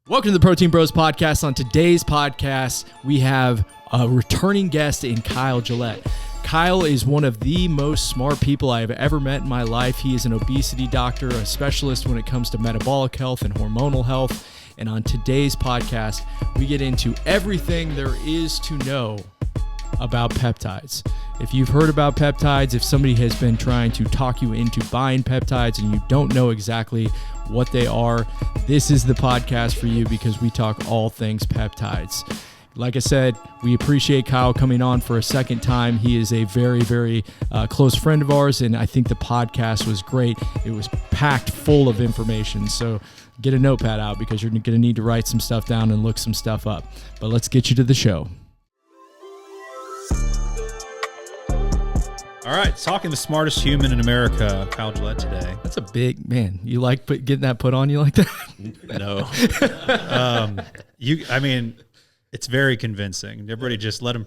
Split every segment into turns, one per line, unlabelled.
Welcome to the Protein Bros podcast. On today's podcast, we have a returning guest in Kyle Gillett. Kyle is one of the most smart people I have ever met in my life. He is an obesity doctor, a specialist when it comes to metabolic health and hormonal health. And on today's podcast, we get into everything there is to know about peptides. If you've heard about peptides, if somebody has been trying to talk you into buying peptides and you don't know exactly what they are, this is the podcast for you because we talk all things peptides. Like I said, we appreciate Kyle coming on for a second time. He is a very, very close friend of ours, and I think the podcast was great. It was packed full of information, so get a notepad out because you're going to need to write some stuff down and look some stuff up. But let's get you to the show.
All right, talking the smartest human in America, Kyle Gillett today.
That's a big, man, you like getting that put on you like that?
No. I mean, it's very convincing. Everybody just let him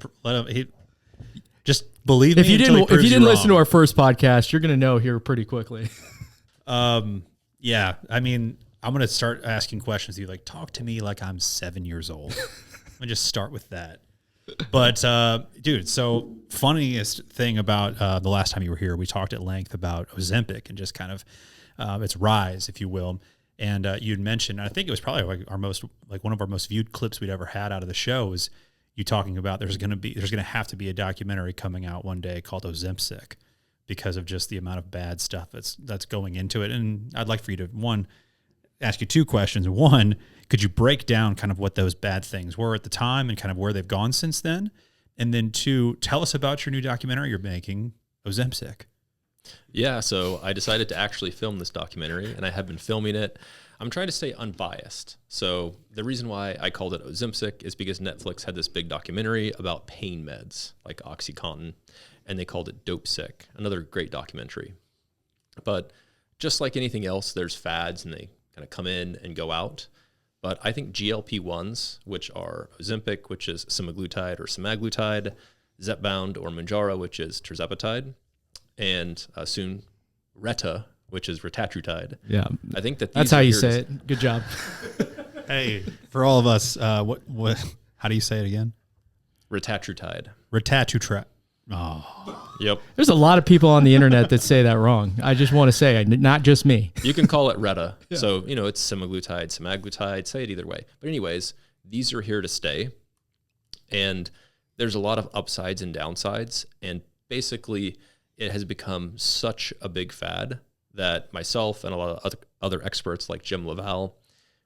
just believe me.
If you didn't listen to our first podcast, you're going to know here pretty quickly.
Yeah, I mean, I'm going to start asking questions. You like, talk to me like I'm 7 years old. Let me just start with that. But, dude, so funniest thing about the last time you were here, we talked at length about Ozempic and just kind of its rise, if you will. And you'd mentioned, I think it was probably one of our most viewed clips we'd ever had out of the show was you talking about there's going to have to be a documentary coming out one day called Ozempic because of just the amount of bad stuff that's going into it. And I'd like for you to, ask you two questions. One, could you break down kind of what those bad things were at the time and kind of where they've gone since then? And then two, tell us about your new documentary you're making, Ozempic.
Yeah, so I decided to actually film this documentary, and I have been filming it. I'm trying to stay unbiased. So the reason why I called it Ozempic is because Netflix had this big documentary about pain meds like OxyContin, and they called it Dope Sick, another great documentary. But just like anything else, there's fads, and they kind of come in and go out. But I think GLP-1s, which are Ozempic, which is semaglutide or semaglutide, Zepbound or Mounjaro, which is tirzepatide, and soon Retta, which is retatrutide.
Yeah,
I think
that's how you say it. Good job.
Hey, for all of us, what? How do you say it again?
Retatrutide.
Retatrutide. Oh,
yep.
There's a lot of people on the internet that say that wrong. I just want to say, not just me.
You can call it Retta. Yeah. So, it's semaglutide, semaglutide, say it either way. But anyways, these are here to stay. And there's a lot of upsides and downsides. And basically, it has become such a big fad that myself and a lot of other experts like Jim Laval,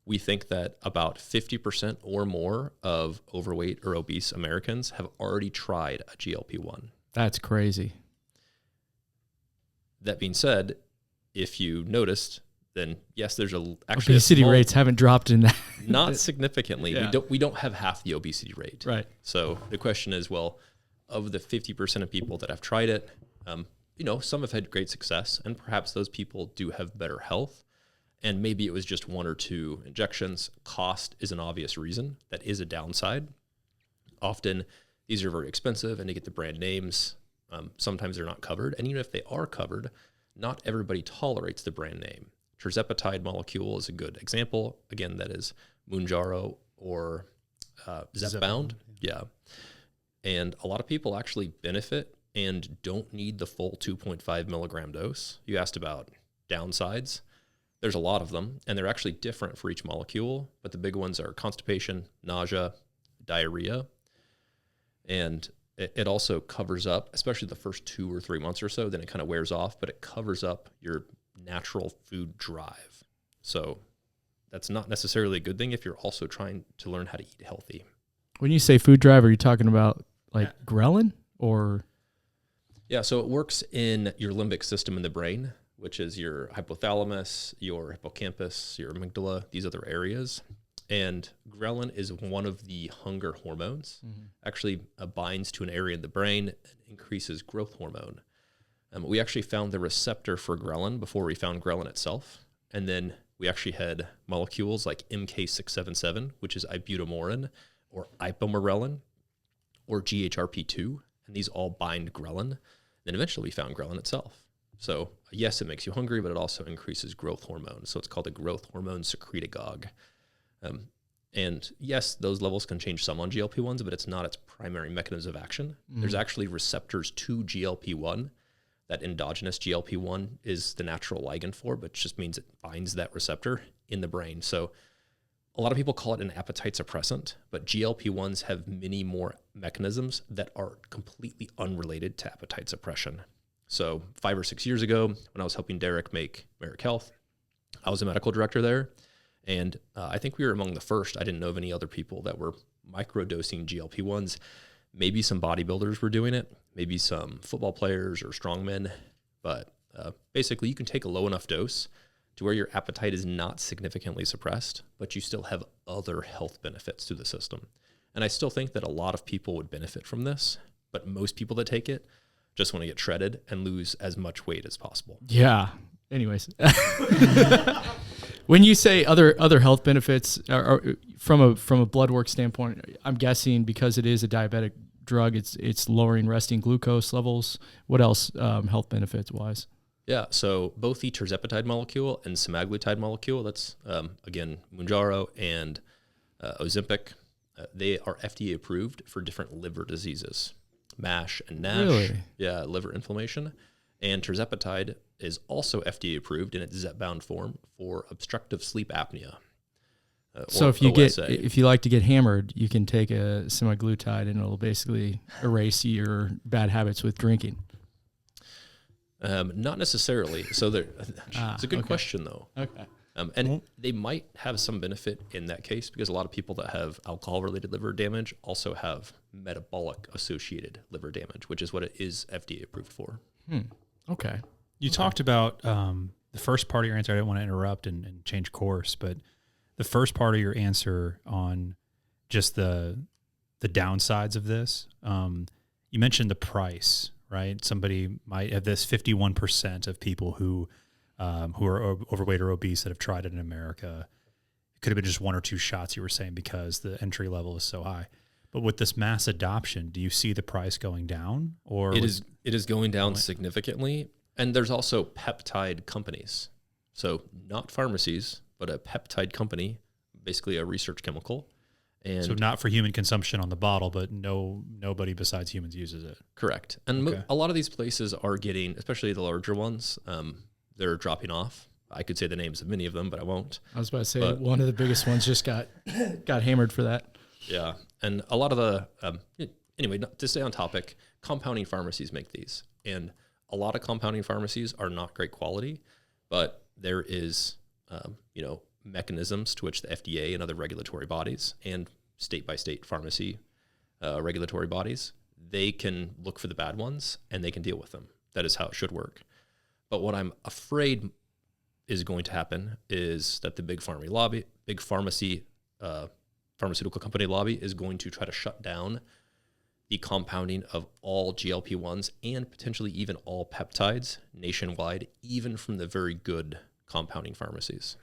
we think that about 50% or more of overweight or obese Americans have already tried a GLP-1.
That's crazy.
That being said, if you noticed, then yes, there's actually
obesity rates haven't dropped in that.
Not significantly.
Yeah.
We don't have half the obesity rate.
Right.
So the question is, well, of the 50% of people that have tried it, some have had great success, and perhaps those people do have better health. And maybe it was just one or two injections. Cost is an obvious reason. That is a downside. Often these are very expensive and they get the brand names. Sometimes they're not covered. And even if they are covered, not everybody tolerates the brand name. Tirzepatide molecule is a good example. Again, that is Mounjaro or Zepbound. Yeah. And a lot of people actually benefit and don't need the full 2.5 milligram dose. You asked about downsides. There's a lot of them, and they're actually different for each molecule, but the big ones are constipation, nausea, diarrhea, and it also covers up, especially the first 2 or 3 months or so, then it kind of wears off, but it covers up your natural food drive. So that's not necessarily a good thing if you're also trying to learn how to eat healthy.
When you say food drive, are you talking about like ghrelin or?
Yeah, so it works in your limbic system in the brain, which is your hypothalamus, your hippocampus, your amygdala, these other areas. And ghrelin is one of the hunger hormones. Mm-hmm. Actually binds to an area in the brain and increases growth hormone. We actually found the receptor for ghrelin before we found ghrelin itself. And then we actually had molecules like MK677, which is ibutamorin, or ipamorelin, or GHRP2. And these all bind ghrelin. Then eventually we found ghrelin itself. So yes, it makes you hungry, but it also increases growth hormone. So it's called a growth hormone secretagogue. And yes, those levels can change some on GLP-1s, but it's not its primary mechanism of action. There's actually receptors to GLP-1 that endogenous GLP-1 is the natural ligand for, but just means it binds that receptor in the brain. So a lot of people call it an appetite suppressant, but GLP-1s have many more mechanisms that are completely unrelated to appetite suppression. So 5 or 6 years ago, when I was helping Derek make Merrick Health, I was a medical director there. And I think we were among the first. I didn't know of any other people that were microdosing GLP-1s. Maybe some bodybuilders were doing it, maybe some football players or strongmen. But basically, you can take a low enough dose to where your appetite is not significantly suppressed, but you still have other health benefits to the system. And I still think that a lot of people would benefit from this, but most people that take it just want to get shredded and lose as much weight as possible.
Yeah. Anyways. When you say other health benefits, are from a blood work standpoint, I'm guessing because it is a diabetic drug, it's lowering resting glucose levels. What else health benefits wise?
Yeah, so both the tirzepatide molecule and semaglutide molecule, that's again Mounjaro and Ozempic, they are FDA approved for different liver diseases, MASH and NASH.
Really?
Yeah, liver inflammation. And tirzepatide is also FDA approved in its Zepbound form for obstructive sleep apnea.
So if you like to get hammered, you can take a semaglutide and it'll basically erase your bad habits with drinking.
Not necessarily. So it's a good question though.
Okay.
And they might have some benefit in that case because a lot of people that have alcohol-related liver damage also have metabolic-associated liver damage, which is what it is FDA approved for.
Okay.
You talked about the first part of your answer. I didn't want to interrupt and change course, but the first part of your answer on just the downsides of this, you mentioned the price, right? Somebody might have this 51% of people who are overweight or obese that have tried it in America. It could have been just 1 or 2 shots, you were saying, because the entry level is so high. But with this mass adoption, do you see the price going down? Or
it is going down significantly. And there's also peptide companies. So not pharmacies, but a peptide company, basically a research chemical. And
so not for human consumption on the bottle, but nobody besides humans uses it.
Correct. And a lot of these places are getting, especially the larger ones, they're dropping off. I could say the names of many of them, but I won't.
I was about to say one of the biggest ones just got hammered for that.
Yeah. And a lot of the, anyway, to stay on topic, compounding pharmacies make these. And a lot of compounding pharmacies are not great quality, but there is, mechanisms to which the FDA and other regulatory bodies and state-by-state pharmacy regulatory bodies, they can look for the bad ones and they can deal with them. That is how it should work. But what I'm afraid is going to happen is that the big pharmaceutical company lobby is going to try to shut down the compounding of all GLP-1s and potentially even all peptides nationwide, even from the very good compounding pharmacies.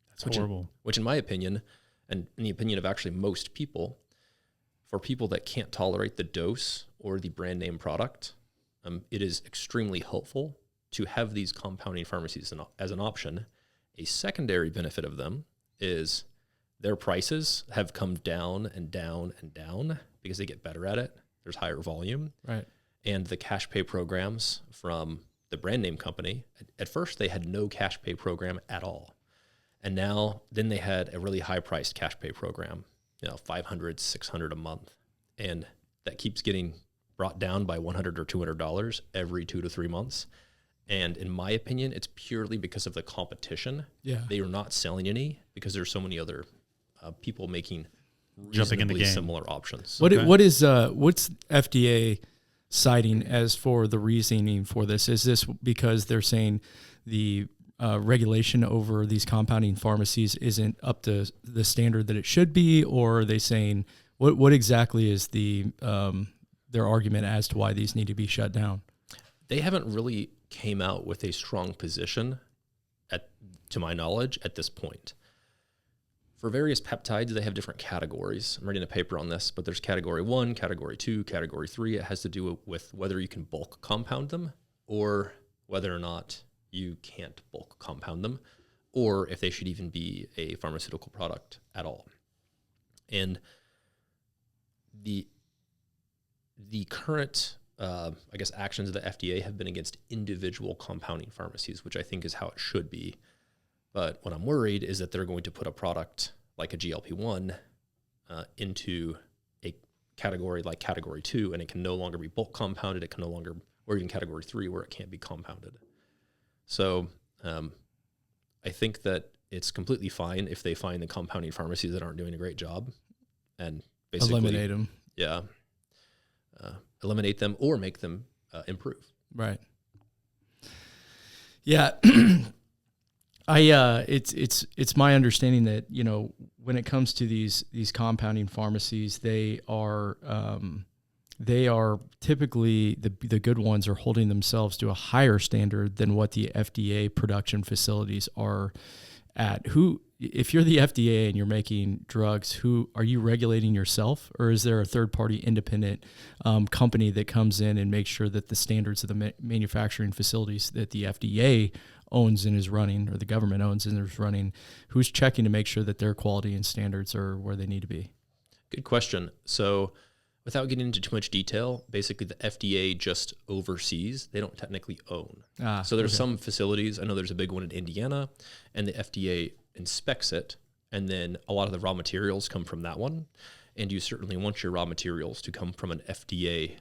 That's horrible.
Which in my opinion, and in the opinion of actually most people, for people that can't tolerate the dose or the brand name product, it is extremely helpful to have these compounding pharmacies as an option. A secondary benefit of them is their prices have come down and down and down because they get better at it. There's higher volume.
Right.
And the cash pay programs from the brand name company, at first they had no cash pay program at all. And then they had a really high priced cash pay program, $500, $600 a month. And that keeps getting brought down by $100 or $200 every 2 to 3 months. And in my opinion, it's purely because of the competition.
Yeah.
They are not selling any because there's so many other people making
jumping in the game.
Similar options.
What's FDA citing as for the reasoning for this? Is this because they're saying the regulation over these compounding pharmacies isn't up to the standard that it should be, or are they saying what exactly is their argument as to why these need to be shut down?
They haven't really came out with a strong position, to my knowledge, at this point. For various peptides, they have different categories. I'm writing a paper on this, but there's category 1, category 2, category 3. It has to do with whether you can bulk compound them or whether or not you can't bulk compound them, or if they should even be a pharmaceutical product at all. And the current, I guess, actions of the FDA have been against individual compounding pharmacies, which I think is how it should be. But what I'm worried is that they're going to put a product like a GLP-1 into a category like category 2, and it can no longer be bulk compounded. It can no longer, or even category 3 where it can't be compounded. So I think that it's completely fine if they find the compounding pharmacies that aren't doing a great job and basically
eliminate them.
Yeah. Eliminate them or make them improve.
Right. Yeah. It's my understanding that, you know, when it comes to these compounding pharmacies, they are typically the good ones are holding themselves to a higher standard than what the FDA production facilities are at. If you're the FDA and you're making drugs, who are you regulating yourself, or is there a third-party independent company that comes in and makes sure that the standards of the manufacturing facilities that the FDA owns and is running, or the government owns and is running, who's checking to make sure that their quality and standards are where they need to be?
Good question. So without getting into too much detail, basically the FDA just oversees. They don't technically own. So there's some facilities. I know there's a big one in Indiana, and the FDA inspects it, and then a lot of the raw materials come from that one. And you certainly want your raw materials to come from an FDA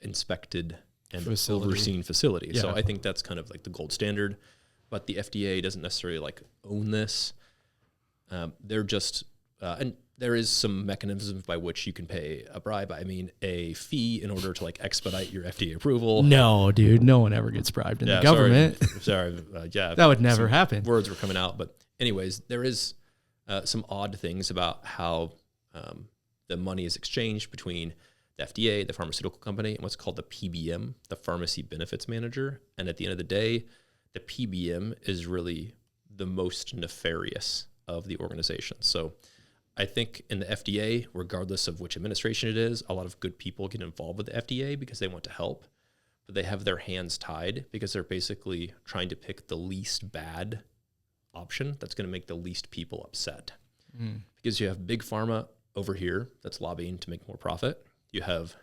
inspected and overseen facility. Yeah. So I think that's kind of like the gold standard. But the FDA doesn't necessarily like own this. They're just, and there is some mechanisms by which you can pay a bribe. I mean, a fee in order to like expedite your FDA approval.
No, dude, no one ever gets bribed in the government.
Sorry,
that would never happen.
Words were coming out, but anyways, there is some odd things about how the money is exchanged between the FDA, the pharmaceutical company, and what's called the PBM, the Pharmacy Benefits Manager. And at the end of the day, the PBM is really the most nefarious of the organizations. So I think in the FDA, regardless of which administration it is, a lot of good people get involved with the FDA because they want to help, but they have their hands tied because they're basically trying to pick the least bad option that's going to make the least people upset. Because you have big pharma over here that's lobbying to make more profit. You have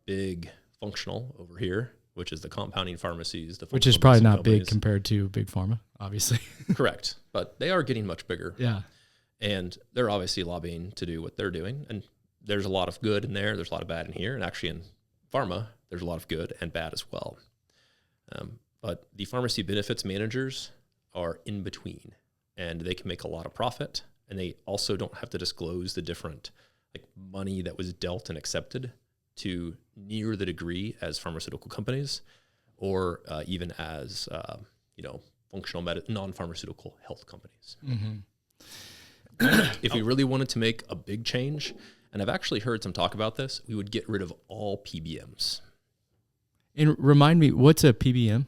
big functional over here, which is the compounding pharmacies.
Which is probably not big compared to big pharma, obviously.
Correct. But they are getting much bigger.
Yeah.
And they're obviously lobbying to do what they're doing. And there's a lot of good in there. There's a lot of bad in here. And actually in pharma, there's a lot of good and bad as well. But the pharmacy benefits managers are in between, and they can make a lot of profit. And they also don't have to disclose the different like money that was dealt and accepted to near the degree as pharmaceutical companies, or even as functional non-pharmaceutical health companies. If we really wanted to make a big change, and I've actually heard some talk about this, we would get rid of all PBMs.
And remind me, what's a PBM?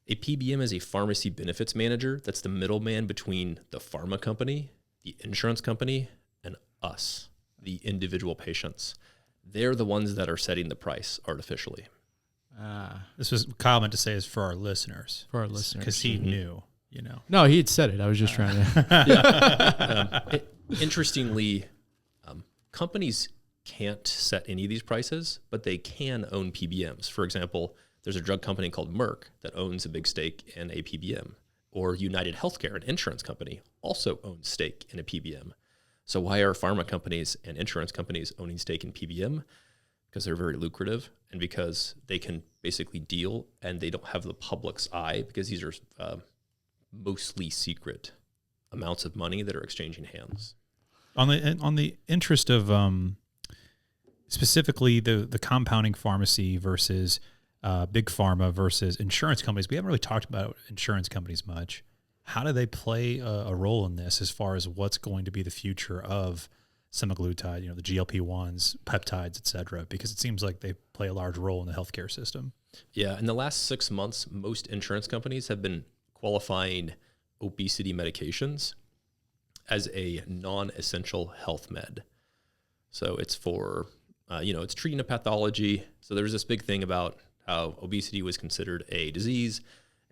A PBM is a pharmacy benefits manager. That's the middleman between the pharma company, the insurance company, and us, the individual patients. They're the ones that are setting the price artificially.
This was Kyle meant to say is for our listeners.
For our listeners.
Because he knew, you know.
No, he had said it. I was just trying to.
Interestingly, companies can't set any of these prices, but they can own PBMs. For example, there's a drug company called Merck that owns a big stake in a PBM. Or United Healthcare, an insurance company, also owns stake in a PBM. So why are pharma companies and insurance companies owning stake in PBM? Because they're very lucrative and because they can basically deal and they don't have the public's eye because these are mostly secret amounts of money that are exchanging hands.
On the interest of specifically the compounding pharmacy versus big pharma versus insurance companies, we haven't really talked about insurance companies much. How do they play a role in this as far as what's going to be the future of semaglutide, the GLP-1s, peptides, et cetera? Because it seems like they play a large role in the healthcare system.
Yeah. In the last 6 months, most insurance companies have been qualifying obesity medications as a non-essential health med. So it's for, it's treating a pathology. So there's this big thing about how obesity was considered a disease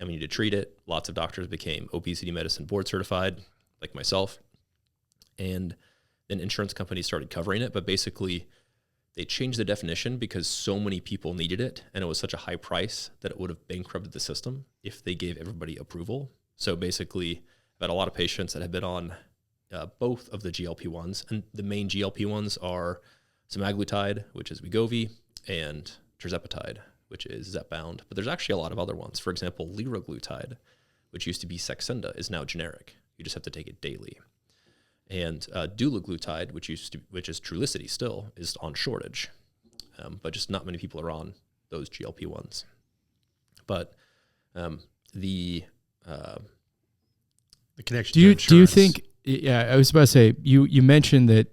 and we need to treat it. Lots of doctors became obesity medicine board certified, like myself. And then insurance companies started covering it. But basically, they changed the definition because so many people needed it, and it was such a high price that it would have bankrupted the system if they gave everybody approval. So basically, I've had a lot of patients that have been on both of the GLP-1s, and the main GLP-1s are semaglutide, which is Wegovy, and tirzepatide, which is Zepbound. But there's actually a lot of other ones. For example, liraglutide, which used to be Saxenda, is now generic. You just have to take it daily. And dulaglutide, which is Trulicity still, is on shortage. But just not many people are on those GLP-1s. But the
connection
do
to
you
insurance.
think, I was about to say, you mentioned that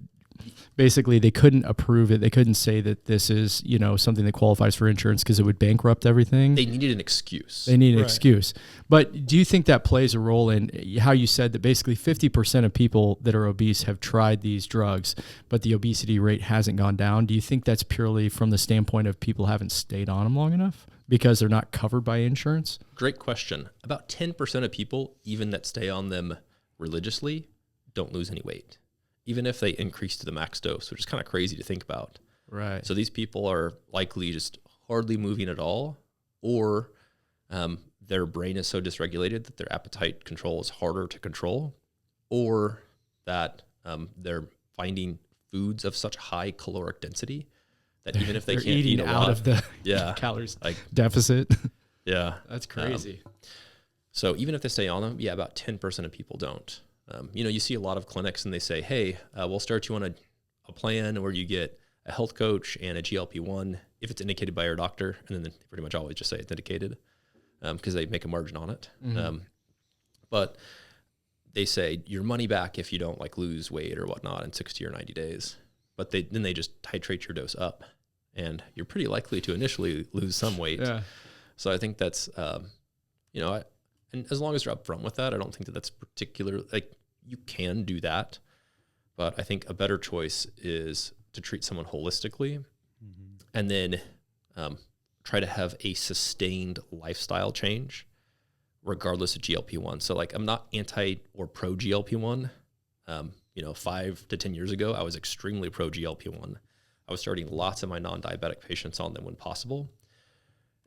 basically they couldn't approve it. They couldn't say that this is, something that qualifies for insurance because it would bankrupt everything.
They needed an excuse.
They need an excuse. But do you think that plays a role in how you said that basically 50% of people that are obese have tried these drugs, but the obesity rate hasn't gone down? Do you think that's purely from the standpoint of people haven't stayed on them long enough because they're not covered by insurance?
Great question. About 10% of people, even that stay on them religiously, don't lose any weight, even if they increase to the max dose, which is kind of crazy to think about.
Right.
So these people are likely just hardly moving at all, or their brain is so dysregulated that their appetite control is harder to control, or that they're finding foods of such high caloric density that even if they can't
eating
eat a
out
lot,
of the
yeah,
calories
like
deficit.
yeah,
That's crazy.
So even if they stay on them, about 10% of people don't. You see a lot of clinics and they say, hey, we'll start you on a plan where you get a health coach and a GLP-1 if it's indicated by your doctor. And then they pretty much always just say it's indicated because they make a margin on it. Mm-hmm. But they say your money back if you don't lose weight or whatnot in 60 or 90 days. But then they just titrate your dose up and you're pretty likely to initially lose some weight.
Yeah.
So I think that's, and as long as you're upfront with that, I don't think that's particular. You can do that, but I think a better choice is to treat someone holistically, and then try to have a sustained lifestyle change, regardless of GLP-1. So I'm not anti or pro GLP-1. 5 to 10 years ago, I was extremely pro GLP-1. I was starting lots of my non-diabetic patients on them when possible.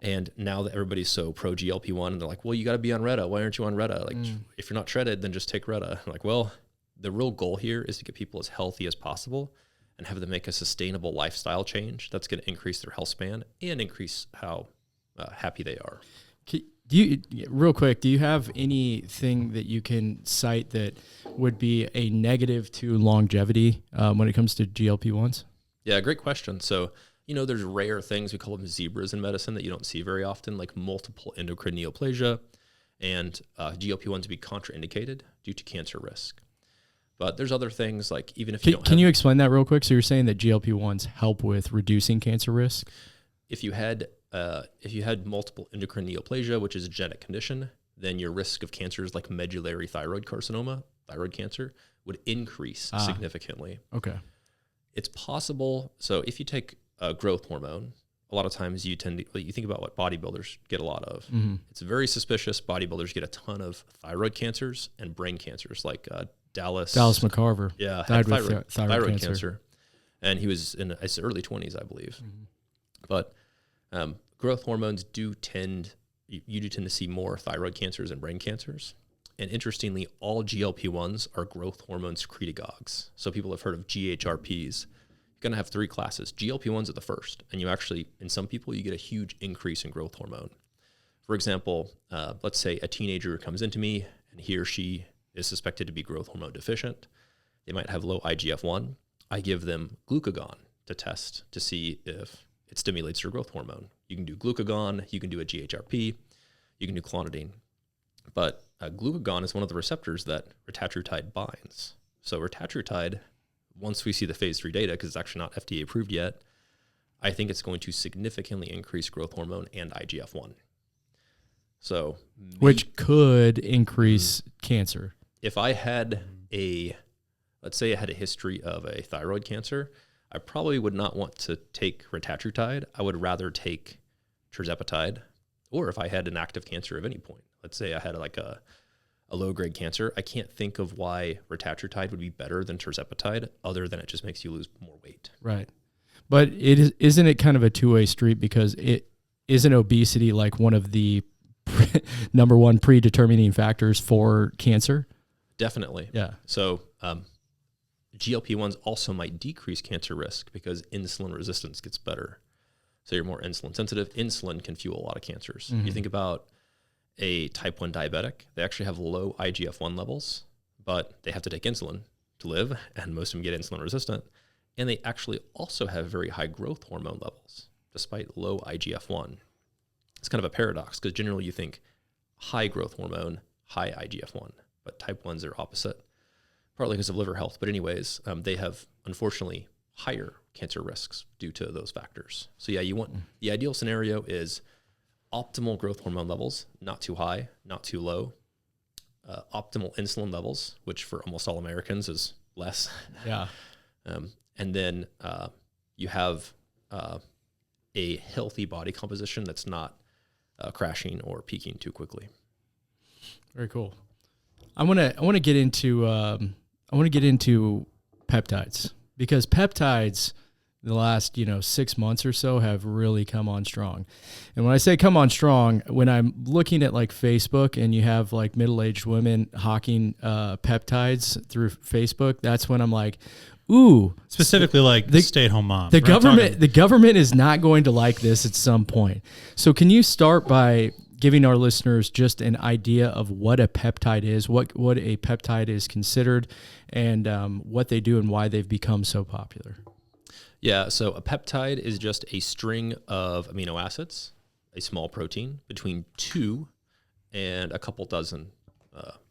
And now that everybody's so pro GLP-1 and they're like, well, you got to be on Retta. Why aren't you on Retta? If you're not shredded, then just take Retta. I'm like, well, the real goal here is to get people as healthy as possible and have them make a sustainable lifestyle change that's going to increase their health span and increase how happy they are.
Real quick, do you have anything that you can cite that would be a negative to longevity when it comes to GLP-1s?
Yeah, great question. So, there's rare things, we call them zebras in medicine, that you don't see very often, like multiple endocrine neoplasia and GLP-1 to be contraindicated due to cancer risk. But there's other things like even if you don't have...
Can you explain that real quick? So you're saying that GLP-1s help with reducing cancer risk?
If you had multiple endocrine neoplasia, which is a genetic condition, then your risk of cancers like medullary thyroid carcinoma, thyroid cancer, would increase significantly.
Okay.
It's possible. So if you take growth hormone, a lot of times you think about what bodybuilders get a lot of. Mm-hmm. It's very suspicious. Bodybuilders get a ton of thyroid cancers and brain cancers, like Dallas
McCarver.
Yeah,
died
with
thyroid cancer.
And he was in his early 20s, I believe. Mm-hmm. But growth hormones you do tend to see more thyroid cancers and brain cancers. And interestingly, all GLP-1s are growth hormone secretagogues. So people have heard of GHRPs. You're going to have 3 classes. GLP-1s are the first. And you actually, in some people, you get a huge increase in growth hormone. For example, let's say a teenager comes into me and he or she is suspected to be growth hormone deficient. They might have low IGF-1. I give them glucagon to test to see if it stimulates their growth hormone. You can do glucagon, you can do a GHRP, you can do clonidine. But glucagon is one of the receptors that retatrutide binds. So retatrutide, once we see the phase 3 data, because it's actually not FDA approved yet, I think it's going to significantly increase growth hormone and IGF-1. So,
which could increase cancer.
If I had let's say I had a history of a thyroid cancer, I probably would not want to take retatrutide. I would rather take tirzepatide, or if I had an active cancer of any point. Let's say I had a low-grade cancer, I can't think of why retatrutide would be better than tirzepatide, other than it just makes you lose more weight.
Right. But isn't it kind of a two-way street, because isn't obesity like one of the number one predetermining factors for cancer?
Definitely.
Yeah.
So GLP-1s also might decrease cancer risk because insulin resistance gets better. So you're more insulin sensitive. Insulin can fuel a lot of cancers. You think about a type 1 diabetic, they actually have low IGF-1 levels, but they have to take insulin to live, and most of them get insulin resistant. And they actually also have very high growth hormone levels, despite low IGF-1. It's kind of a paradox, because generally you think high growth hormone, high IGF-1, but type 1s are opposite, partly because of liver health. But anyways, they have, unfortunately, higher cancer risks due to those factors. So yeah, you want, the ideal scenario is optimal growth hormone levels, not too high, not too low, optimal insulin levels, which for almost all Americans is less.
Yeah.
And then you have a healthy body composition that's not crashing or peaking too quickly.
Very cool. I want to get into peptides, because peptides the last 6 months or so have really come on strong. And when I say come on strong, when I'm looking at like Facebook and you have like middle-aged women hawking peptides through Facebook, that's when I'm like, ooh,
Specifically, like the stay-at-home moms.
the government is not going to like this at some point. So can you start by giving our listeners just an idea of what a peptide is, what a peptide is considered, and what they do and why they've become so popular?
Yeah, so a peptide is just a string of amino acids, a small protein, between 2 and a couple dozen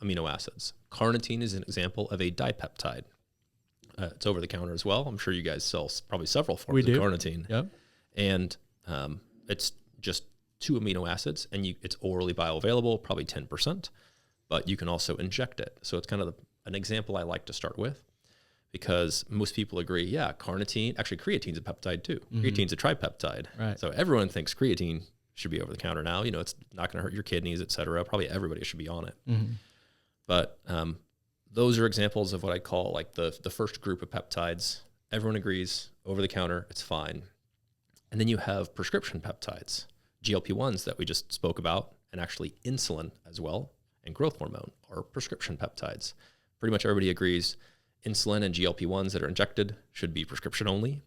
amino acids. Carnitine is an example of a dipeptide. It's over the counter as well. I'm sure you guys sell probably several forms of carnitine.
Yep.
And it's just 2 amino acids, and it's orally bioavailable, probably 10%, but you can also inject it. So it's kind of an example I like to start with, because most people agree, yeah, creatine's a peptide too. Creatine's a tripeptide.
Right.
So everyone thinks creatine should be over the counter now. It's not going to hurt your kidneys, et cetera. Probably everybody should be on it. But those are examples of what I call like the first group of peptides. Everyone agrees, over the counter, it's fine. And then you have prescription peptides, GLP-1s that we just spoke about, and actually insulin as well, and growth hormone are prescription peptides. Pretty much everybody agrees insulin and GLP-1s that are injected should be prescription only.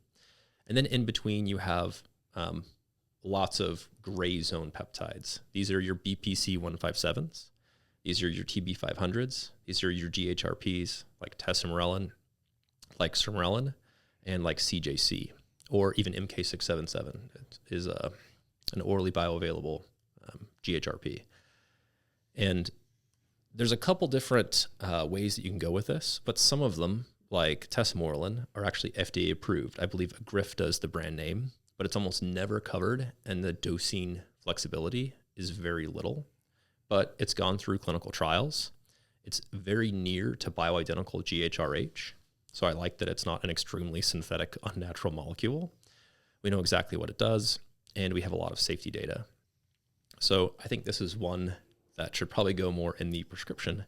And then in between you have lots of gray zone peptides. These are your BPC 157s. These are your TB500s. These are your GHRPs, like tesamorelin, like sermorelin, and like CJC, or even MK677 is an orally bioavailable GHRP. And there's a couple different ways that you can go with this, but some of them, like tesamorelin, are actually FDA approved. I believe Griff does the brand name, but it's almost never covered, and the dosing flexibility is very little. But it's gone through clinical trials. It's very near to bioidentical GHRH, so I like that it's not an extremely synthetic, unnatural molecule. We know exactly what it does, and we have a lot of safety data. So I think this is one that should probably go more in the prescription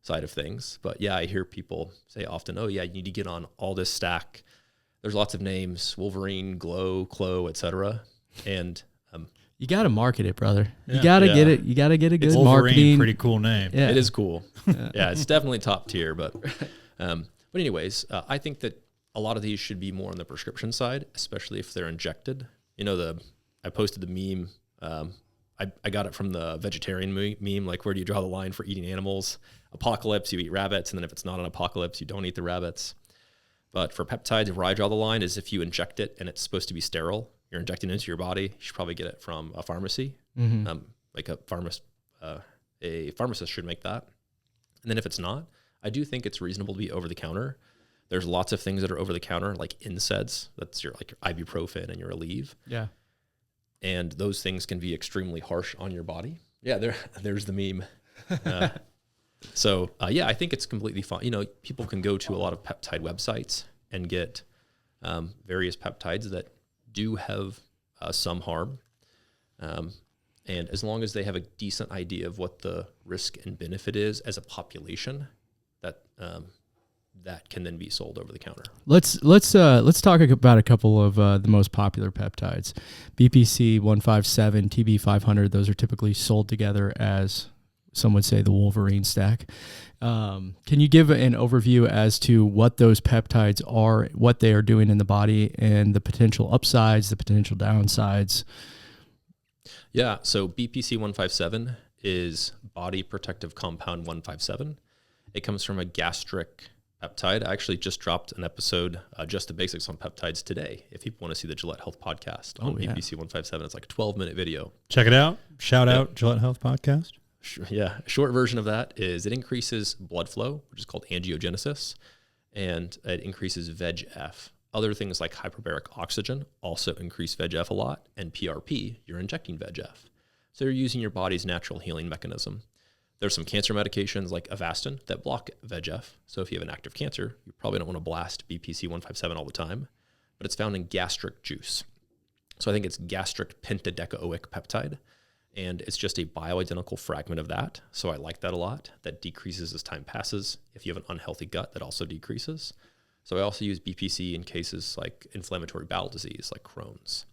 side of things. But yeah, I hear people say often, oh yeah, you need to get on all this stack. There's lots of names, Wolverine, Glow, Clo, etc. And
you got to market it, brother.
Yeah.
You got to get it. You got to get a good
Wolverine,
marketing.
pretty cool name.
Yeah.
it is cool. Yeah, it's definitely top tier. But anyways, I think that a lot of these should be more on the prescription side, especially if they're injected. I posted the meme. I got it from the vegetarian meme, like where do you draw the line for eating animals? Apocalypse, you eat rabbits, and then if it's not an apocalypse, you don't eat the rabbits. But for peptides, where I draw the line is if you inject it and it's supposed to be sterile, you're injecting it into your body, you should probably get it from a pharmacy. Like a pharmacist should make that. And then if it's not, I do think it's reasonable to be over the counter. There's lots of things that are over the counter, like NSAIDs. That's your ibuprofen and your Aleve.
Yeah.
And those things can be extremely harsh on your body. Yeah, there's the meme. I think it's completely fine. People can go to a lot of peptide websites and get various peptides that do have some harm. And as long as they have a decent idea of what the risk and benefit is as a population, that can then be sold over the counter.
Let's talk about a couple of the most popular peptides. BPC 157, TB 500. Those are typically sold together as, some would say, the Wolverine stack. Can you give an overview as to what those peptides are, what they are doing in the body, and the potential upsides, the potential downsides?
Yeah, so BPC 157 is body protective compound 157. It comes from a gastric peptide. I actually just dropped an episode, Just the Basics on Peptides today. If people want to see the Gillett Health podcast on BPC 157, it's like a 12-minute video.
Check it out. Shout out Gillett Health podcast.
Yeah, a short version of that is it increases blood flow, which is called angiogenesis, and it increases VEGF. Other things like hyperbaric oxygen also increase VEGF a lot, and PRP, you're injecting VEGF. So you're using your body's natural healing mechanism. There's some cancer medications like Avastin that block VEGF. So if you have an active cancer, you probably don't want to blast BPC 157 all the time, but it's found in gastric juice. So I think it's gastric pentadecaoic peptide, and it's just a bioidentical fragment of that. So I like that a lot. That decreases as time passes. If you have an unhealthy gut, that also decreases. So I also use BPC in cases like inflammatory bowel disease, like Crohn's.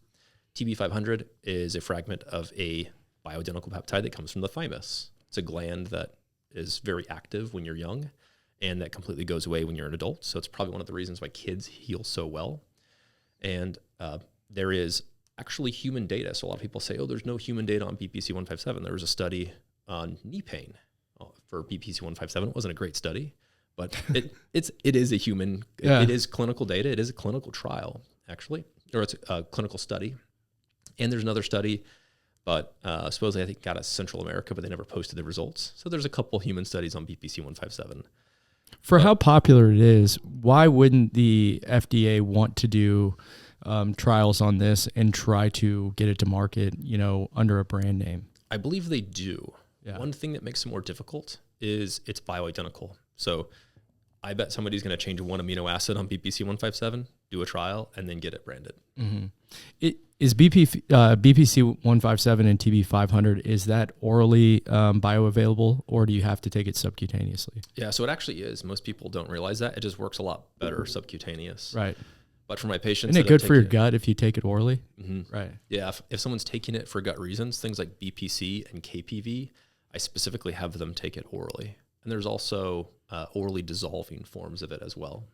TB500 is a fragment of a bioidentical peptide that comes from the thymus. It's a gland that is very active when you're young and that completely goes away when you're an adult. So it's probably one of the reasons why kids heal so well. And there is actually human data. So a lot of people say, oh, there's no human data on BPC 157. There was a study on knee pain for BPC 157. It wasn't a great study, but it is a human, it is clinical data. It is a clinical trial, actually, or it's a clinical study. And there's another study, but supposedly I think got us Central America, but they never posted the results. So there's a couple human studies on BPC 157.
For how popular it is, why wouldn't the FDA want to do trials on this and try to get it to market, under a brand name?
I believe they do.
Yeah.
One thing that makes it more difficult is it's bioidentical. So I bet somebody's going to change one amino acid on BPC 157, do a trial, and then get it branded.
Mm-hmm. Is BPC 157 and TB 500, is that orally bioavailable, or do you have to take it subcutaneously?
Yeah, so it actually is. Most people don't realize that. It just works a lot better subcutaneous.
Right.
But for my patients...
Isn't it good for your gut if you take it orally?
Mm-hmm.
Right.
Yeah, if someone's taking it for gut reasons, things like BPC and KPV, I specifically have them take it orally. And there's also orally dissolving forms of it as well.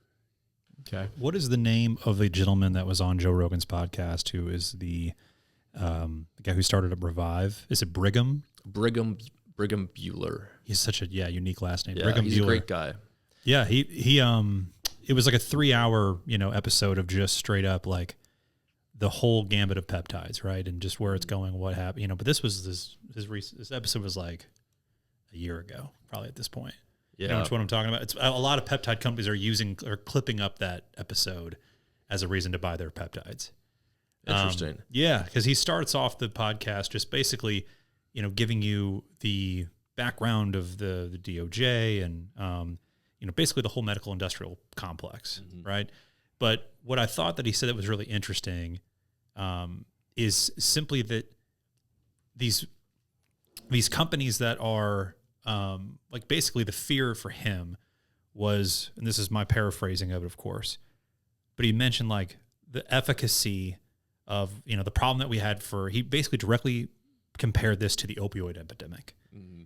Okay.
What is the name of the gentleman that was on Joe Rogan's podcast who is the guy who started up Revive? Is it Brigham?
Brigham Bueller.
He's such a unique last name.
Yeah,
Brigham
he's
Bueller.
a great guy.
Yeah, he it was like a 3-hour, episode of just straight up like the whole gambit of peptides, right? And just where it's going, what happened, but this episode was like a year ago, probably at this point.
Yeah.
You know what I'm talking about? It's a lot of peptide companies are clipping up that episode as a reason to buy their peptides.
Interesting.
Yeah, because he starts off the podcast just basically, giving you the background of the DOJ and basically the whole medical industrial complex, right? But what I thought that he said that was really interesting is simply that these companies that are basically the fear for him was, and this is my paraphrasing of it, of course, but he mentioned like the efficacy of, the problem that we had he basically directly compared this to the opioid epidemic,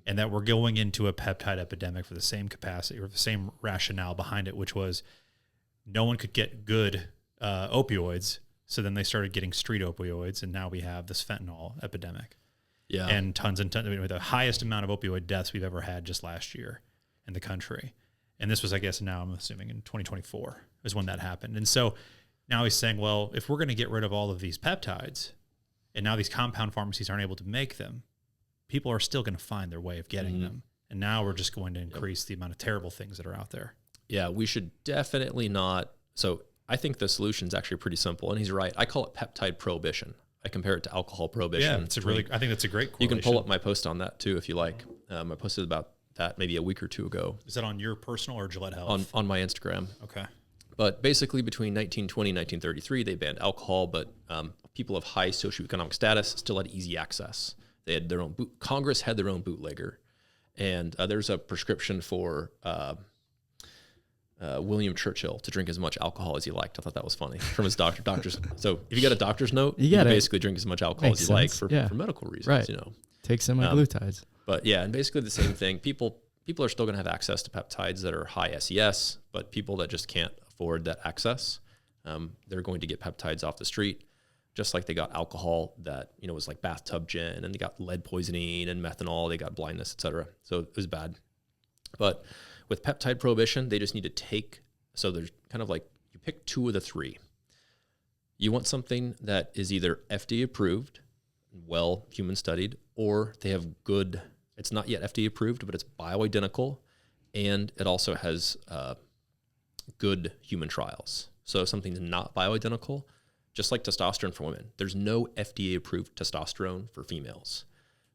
and that we're going into a peptide epidemic for the same capacity or the same rationale behind it, which was no one could get good opioids. So then they started getting street opioids, and now we have this fentanyl epidemic.
Yeah.
And tons and tons, the highest amount of opioid deaths we've ever had just last year in the country. And this was, I guess, now I'm assuming in 2024 is when that happened. And so now he's saying, well, if we're going to get rid of all of these peptides and now these compound pharmacies aren't able to make them, people are still going to find their way of getting them. And now we're just going to increase the amount of terrible things that are out there.
Yeah, we should definitely not. So I think the solution is actually pretty simple. And he's right. I call it peptide prohibition. I compare it to alcohol prohibition.
Yeah, I think that's a great correlation.
You can pull up my post on that too if you like. I posted about that maybe a week or two ago.
Is that on your personal or Gillett Health?
On my Instagram.
Okay.
But basically between 1920 and 1933, they banned alcohol, but people of high socioeconomic status still had easy access. They had their own Congress had their own bootlegger, and there's a prescription for William Churchill to drink as much alcohol as he liked. I thought that was funny from his doctor's. So if you got a doctor's note, you basically drink as much alcohol as you like for medical reasons.
Right.
You know,
take semaglutides.
But yeah, and basically the same thing. People are still going to have access to peptides that are high SES, but people that just can't afford that access, they're going to get peptides off the street. Just like they got alcohol that, you know, was like bathtub gin, and they got lead poisoning and methanol, they got blindness, etc. So it was bad. But with peptide prohibition, they just need to so there's kind of like, you pick 2 of the 3. You want something that is either FDA approved, well human studied, or they have good, it's not yet FDA approved, but it's bioidentical, and it also has good human trials. So something not bioidentical, just like testosterone for women. There's no FDA-approved testosterone for females.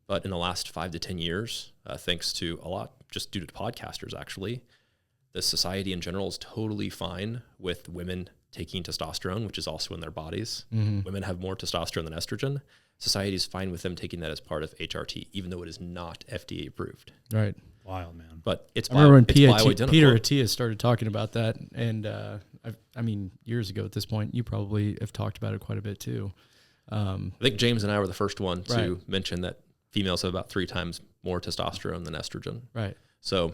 But in the last 5 to 10 years, thanks to a lot, just due to podcasters actually, the society in general is totally fine with women taking testosterone, which is also in their bodies. Mm-hmm. Women have more testosterone than estrogen. Society is fine with them taking that as part of HRT, even though it is not FDA-approved.
Right.
Wild, man.
But it's
I remember when
bioidentical.
Peter Attia started talking about that, and I mean, years ago at this point, you probably have talked about it quite a bit too.
I think James and I were the first one to mention that females have about 3 times more testosterone than estrogen.
Right.
So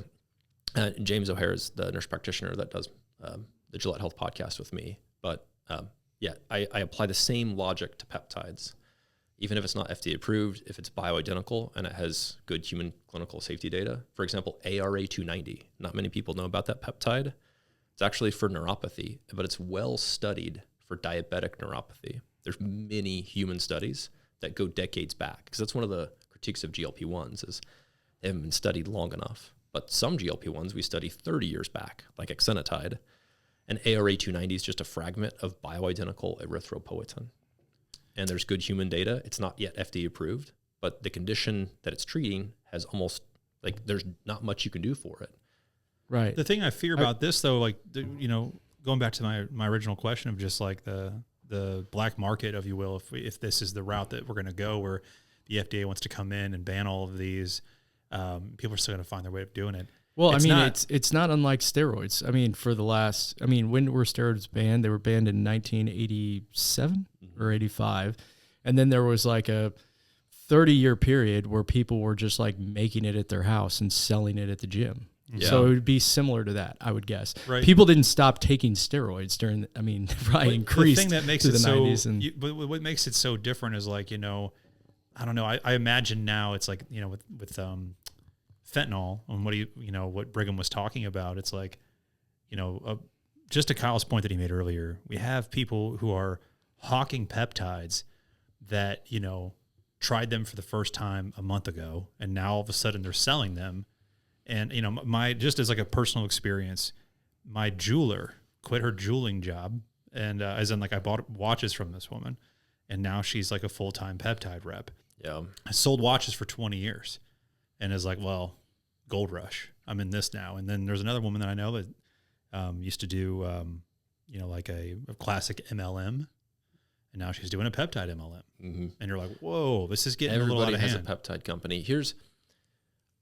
James O'Hare is the nurse practitioner that does the Gillett Health podcast with me. But I apply the same logic to peptides. Even if it's not FDA approved, if it's bioidentical and it has good human clinical safety data. For example, ARA290. Not many people know about that peptide. It's actually for neuropathy, but it's well studied for diabetic neuropathy. There's many human studies that go decades back, because that's one of the critiques of GLP-1s is they haven't been studied long enough. But some GLP-1s we study 30 years back, like exenatide, and ARA290 is just a fragment of bioidentical erythropoietin. And there's good human data. It's not yet FDA approved, but the condition that it's treating has almost, like, there's not much you can do for it.
Right.
The thing I fear about this, though, like, you know, going back to my original question of just like the black market, if you will, if this is the route that we're going to go, where the FDA wants to come in and ban all of these, people are still going to find their way of doing it.
Well, it's not unlike steroids. I mean, when were steroids banned? They were banned in 1987 or 85. And then there was like a 30-year period where people were just like making it at their house and selling it at the gym. Yeah. So it would be similar to that, I would guess. Right. People didn't stop taking steroids probably increased.
The thing that makes
it
the
so,
90s. But what makes it so different is, like, you know, I don't know. I imagine now it's like, you know, with fentanyl and what Brigham was talking about. It's like, you know, just to Kyle's point that he made earlier, we have people who are hawking peptides that, you know, tried them for the first time a month ago, and now all of a sudden they're selling them. And, you know, just as like a personal experience, my jeweler quit her jeweling job, and as in, like, I bought watches from this woman, and now she's like a full-time peptide rep.
Yeah. I
sold watches for 20 years and is like, well, gold rush, I'm in this now. And then there's another woman that I know that used to do, you know, like a classic MLM, and now she's doing a peptide MLM. Mm-hmm. And you're like, whoa, this is getting a little out of hand.
Everybody has a peptide company. Here's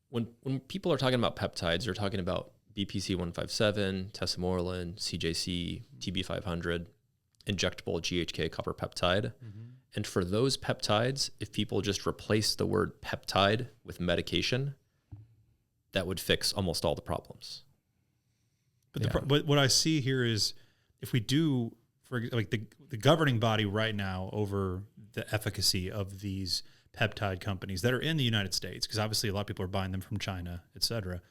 when people are talking about peptides, they're talking about BPC 157, tesamorelin, CJC, TB500, injectable GHK copper peptide. Mm-hmm. And for those peptides, if people just replace the word peptide with medication, that would fix almost all the problems.
But but what I see here is, if we do, for like the governing body right now over the efficacy of these peptide companies that are in the United States, because obviously a lot of people are buying them from China, et cetera,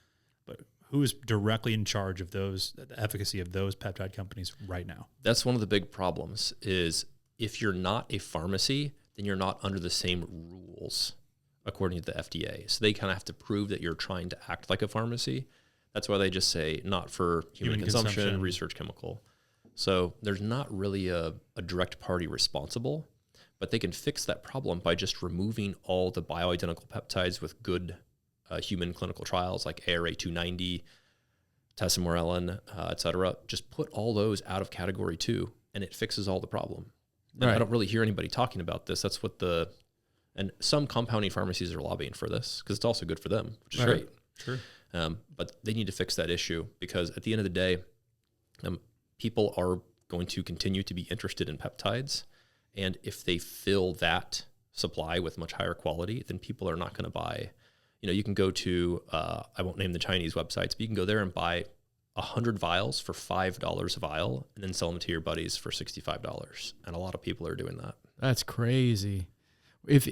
but who is directly in charge of the efficacy of those peptide companies right now?
That's one of the big problems, is if you're not a pharmacy, then you're not under the same rules according to the FDA. So they kind of have to prove that you're trying to act like a pharmacy. That's why they just say not for human consumption, research chemical. So there's not really a direct party responsible, but they can fix that problem by just removing all the bioidentical peptides with good human clinical trials like ARA290, tesamorelin, et cetera. Just put all those out of category 2, and it fixes all the problem. And I don't really hear anybody talking about this. That's what And some compounding pharmacies are lobbying for this because it's also good for them, which is
Right.
great.
Sure.
But they need to fix that issue because at the end of the day, people are going to continue to be interested in peptides. And if they fill that supply with much higher quality, then people are not going to buy. You can go to, I won't name the Chinese websites, but you can go there and buy 100 vials for $5 a vial and then sell them to your buddies for $65. And a lot of people are doing that.
That's crazy. If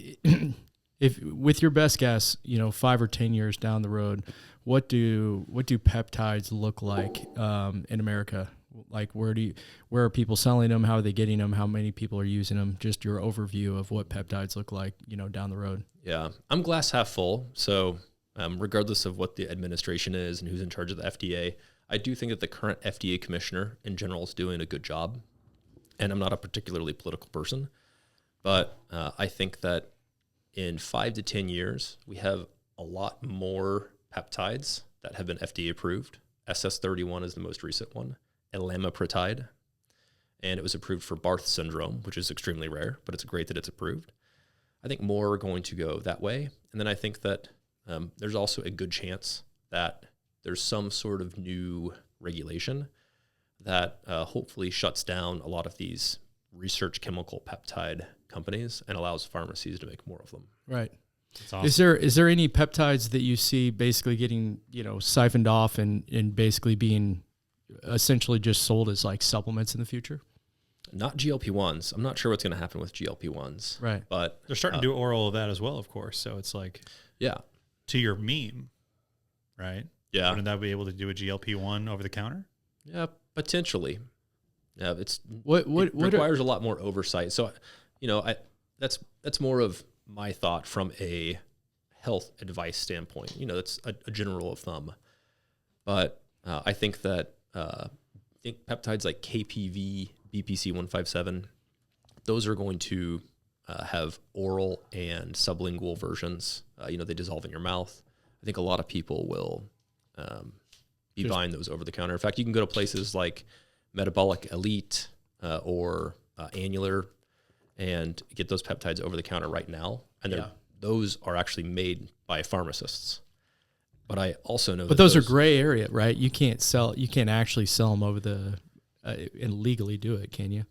with your best guess, 5 or 10 years down the road, what do peptides look like in America? Like where are people selling them? How are they getting them? How many people are using them? Just your overview of what peptides look like, down the road.
Yeah, I'm glass half full. So regardless of what the administration is and who's in charge of the FDA, I do think that the current FDA commissioner in general is doing a good job. And I'm not a particularly political person, but I think that in 5 to 10 years, we have a lot more peptides that have been FDA approved. SS31 is the most recent one, Elamipretide, and it was approved for Barth syndrome, which is extremely rare, but it's great that it's approved. I think more are going to go that way. And then I think that there's also a good chance that there's some sort of new regulation that hopefully shuts down a lot of these research chemical peptide companies and allows pharmacies to make more of them.
Right.
That's awesome.
Is there any peptides that you see basically getting, siphoned off and basically being essentially just sold as like supplements in the future?
Not GLP-1s. I'm not sure what's going to happen with GLP-1s.
Right.
But
They're starting to do oral of that as well, of course. So it's like,
yeah.
to your meme, right?
Yeah.
Wouldn't that be able to do a GLP-1 over the counter?
Yeah, potentially. Yeah, it
What
requires a lot more oversight. So, that's more of my thought from a health advice standpoint. That's a general rule of thumb. But I think that peptides like KPV, BPC 157, those are going to have oral and sublingual versions. They dissolve in your mouth. I think a lot of people will be buying those over the counter. In fact, you can go to places like Metabolic Elite or Annular and get those peptides over the counter right now. And those are actually made by pharmacists. But I also know
But those are gray area, right? You can't actually sell them over the and legally do it, can you?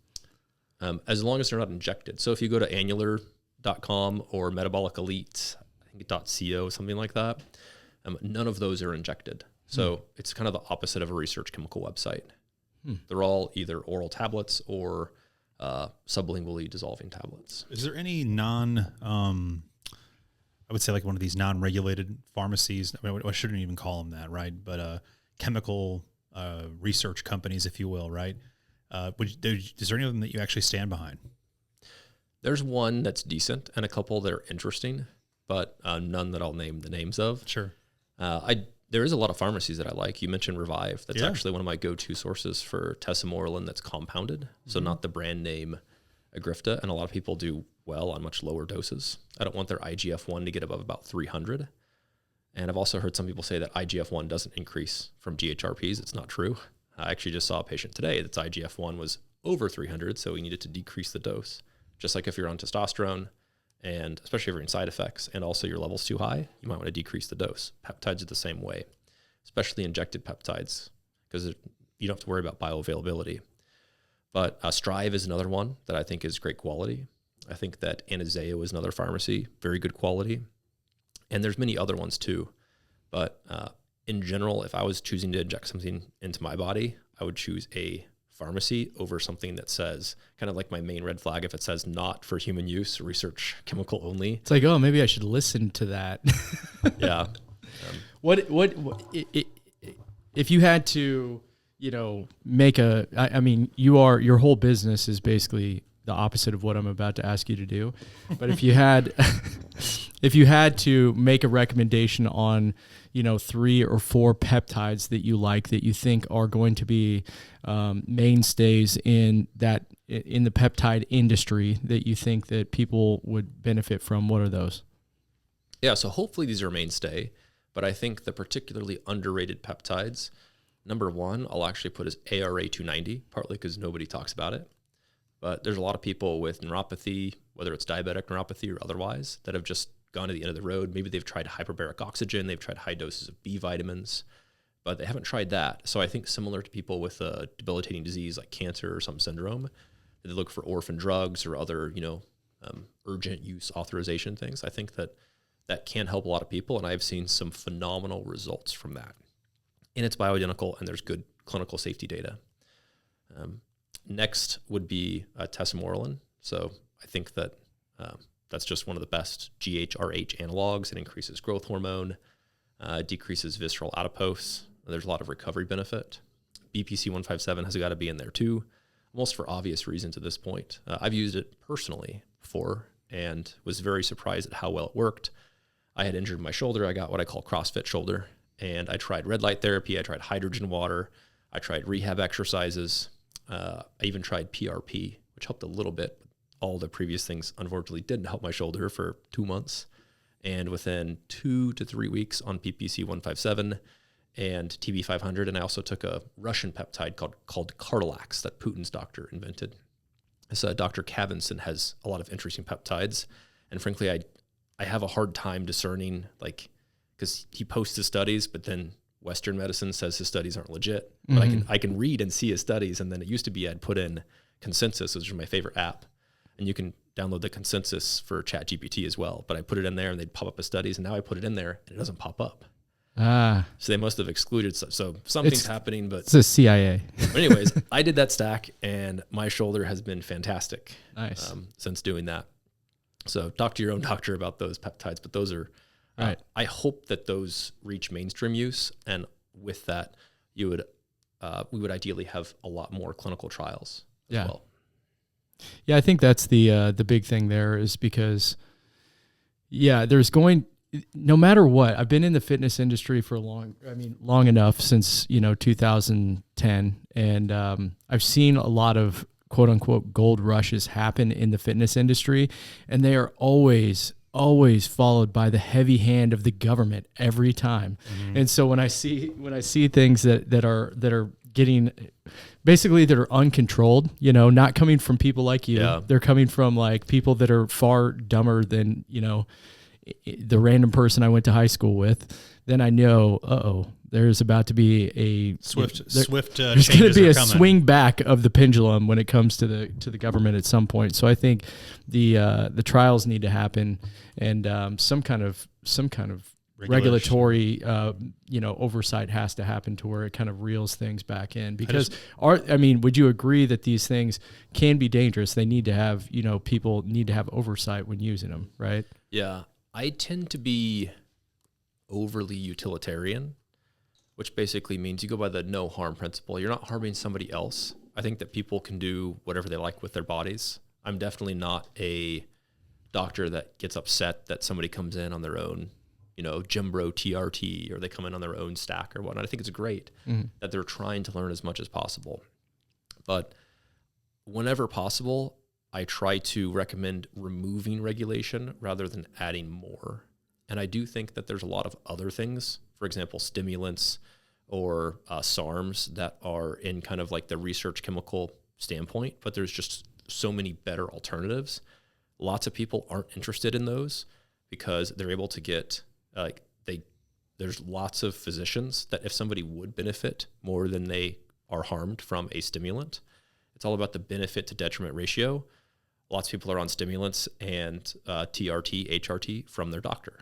As long as they're not injected. So if you go to annular.com or Metabolic Elite, I think .co, something like that, none of those are injected. So it's kind of the opposite of a research chemical website. They're all either oral tablets or sublingually dissolving tablets.
Is there any I would say like one of these non-regulated pharmacies, I shouldn't even call them that, right? But chemical research companies, if you will, right? Is there any of them that you actually stand behind?
There's one that's decent and a couple that are interesting, but none that I'll name the names of.
Sure.
There is a lot of pharmacies that I like. You mentioned Revive. That's actually one of my go-to sources for tesamorelin that's compounded, so not the brand name Agrifta, and a lot of people do well on much lower doses. I don't want their IGF-1 to get above about 300. And I've also heard some people say that IGF-1 doesn't increase from GHRPs. It's not true. I actually just saw a patient today that's IGF-1 was over 300, so we needed to decrease the dose. Just like if you're on testosterone, and especially if you're in side effects, and also your level's too high, you might want to decrease the dose. Peptides are the same way, especially injected peptides, because you don't have to worry about bioavailability. But Strive is another one that I think is great quality. I think that Anazao is another pharmacy, very good quality. And there's many other ones too. But in general, if I was choosing to inject something into my body, I would choose a pharmacy over something that says, kind of like my main red flag, if it says not for human use, research chemical only.
It's like, oh, maybe I should listen to that.
Yeah.
What if you had to, make your whole business is basically the opposite of what I'm about to ask you to do. But if you had to make a recommendation on, 3 or 4 peptides that you like, that you think are going to be mainstays in the peptide industry that you think that people would benefit from, what are those?
Yeah. So hopefully these are mainstay, but I think the particularly underrated peptides, number one, I'll actually put as ARA 290, partly because nobody talks about it. But there's a lot of people with neuropathy, whether it's diabetic neuropathy or otherwise, that have just gone to the end of the road. Maybe they've tried hyperbaric oxygen, they've tried high doses of B vitamins, but they haven't tried that. So I think similar to people with a debilitating disease like cancer or some syndrome, they look for orphan drugs or other, urgent use authorization things. I think that can help a lot of people, and I've seen some phenomenal results from that. And it's bioidentical, and there's good clinical safety data. Next would be tesamorelin. So I think that that's just one of the best GHRH analogs. It increases growth hormone, decreases visceral adipose. There's a lot of recovery benefit. BPC 157 has got to be in there too, almost for obvious reasons at this point. I've used it personally before and was very surprised at how well it worked. I had injured my shoulder. I got what I call CrossFit shoulder, and I tried red light therapy. I tried hydrogen water. I tried rehab exercises. I even tried PRP, which helped a little bit. All the previous things, unfortunately, didn't help my shoulder for 2 months. And within 2 to 3 weeks on PPC 157 and TB 500, and I also took a Russian peptide called Cardilax that Putin's doctor invented. This Dr. Kavinson has a lot of interesting peptides, and frankly, I have a hard time discerning, because he posts his studies, but then Western medicine says his studies aren't legit. But I can read and see his studies, and then it used to be I'd put in Consensus, which is my favorite app, and you can download the Consensus for ChatGPT as well. But I put it in there, and they'd pop up his studies, and now I put it in there, and it doesn't pop up. So they must have excluded stuff. So something's happening, but
it's the CIA.
But anyways, I did that stack, and my shoulder has been fantastic.
Nice.
Since doing that. So talk to your own doctor about those peptides, but those are,
right.
I hope that those reach mainstream use. And with that, we would ideally have a lot more clinical trials as well.
Yeah, I think that's the big thing there is because, no matter what, I've been in the fitness industry for long enough since, 2010. And I've seen a lot of quote unquote gold rushes happen in the fitness industry. And they are always followed by the heavy hand of the government every time. Mm-hmm. And so when I see things that are getting basically that are uncontrolled, not coming from people like you, they're coming from people that are far dumber than, the random person I went to high school with, then I know, there's about to be a
swift.
There's going to be a swing back of the pendulum when it comes to the government at some point. So I think the trials need to happen, and some kind of regulatory oversight has to happen to where it kind of reels things back in. Because would you agree that these things can be dangerous? They need to have people need to have oversight when using them, right?
Yeah. I tend to be overly utilitarian, which basically means you go by the no harm principle. You're not harming somebody else. I think that people can do whatever they like with their bodies. I'm definitely not a doctor that gets upset that somebody comes in on their own, Gym Bro TRT, or they come in on their own stack or whatnot. I think it's great that they're trying to learn as much as possible. But whenever possible, I try to recommend removing regulation rather than adding more. And I do think that there's a lot of other things, for example, stimulants or SARMs that are in kind of the research chemical standpoint, but there's just so many better alternatives. Lots of people aren't interested in those because they're able to get, there's lots of physicians that if somebody would benefit more than they are harmed from a stimulant, it's all about the benefit to detriment ratio. Lots of people are on stimulants and TRT, HRT from their doctor.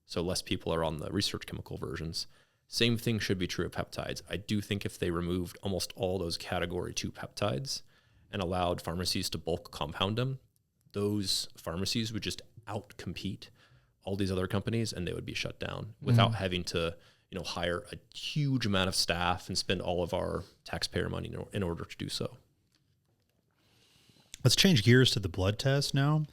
So less people are on the research chemical versions. Same thing should be true of peptides. I do think if they removed almost all those category 2 peptides and allowed pharmacies to bulk compound them, those pharmacies would just outcompete all these other companies, and they would be shut down without having to, hire a huge amount of staff and spend all of our taxpayer money in order to do so.
Let's change gears to the blood test now.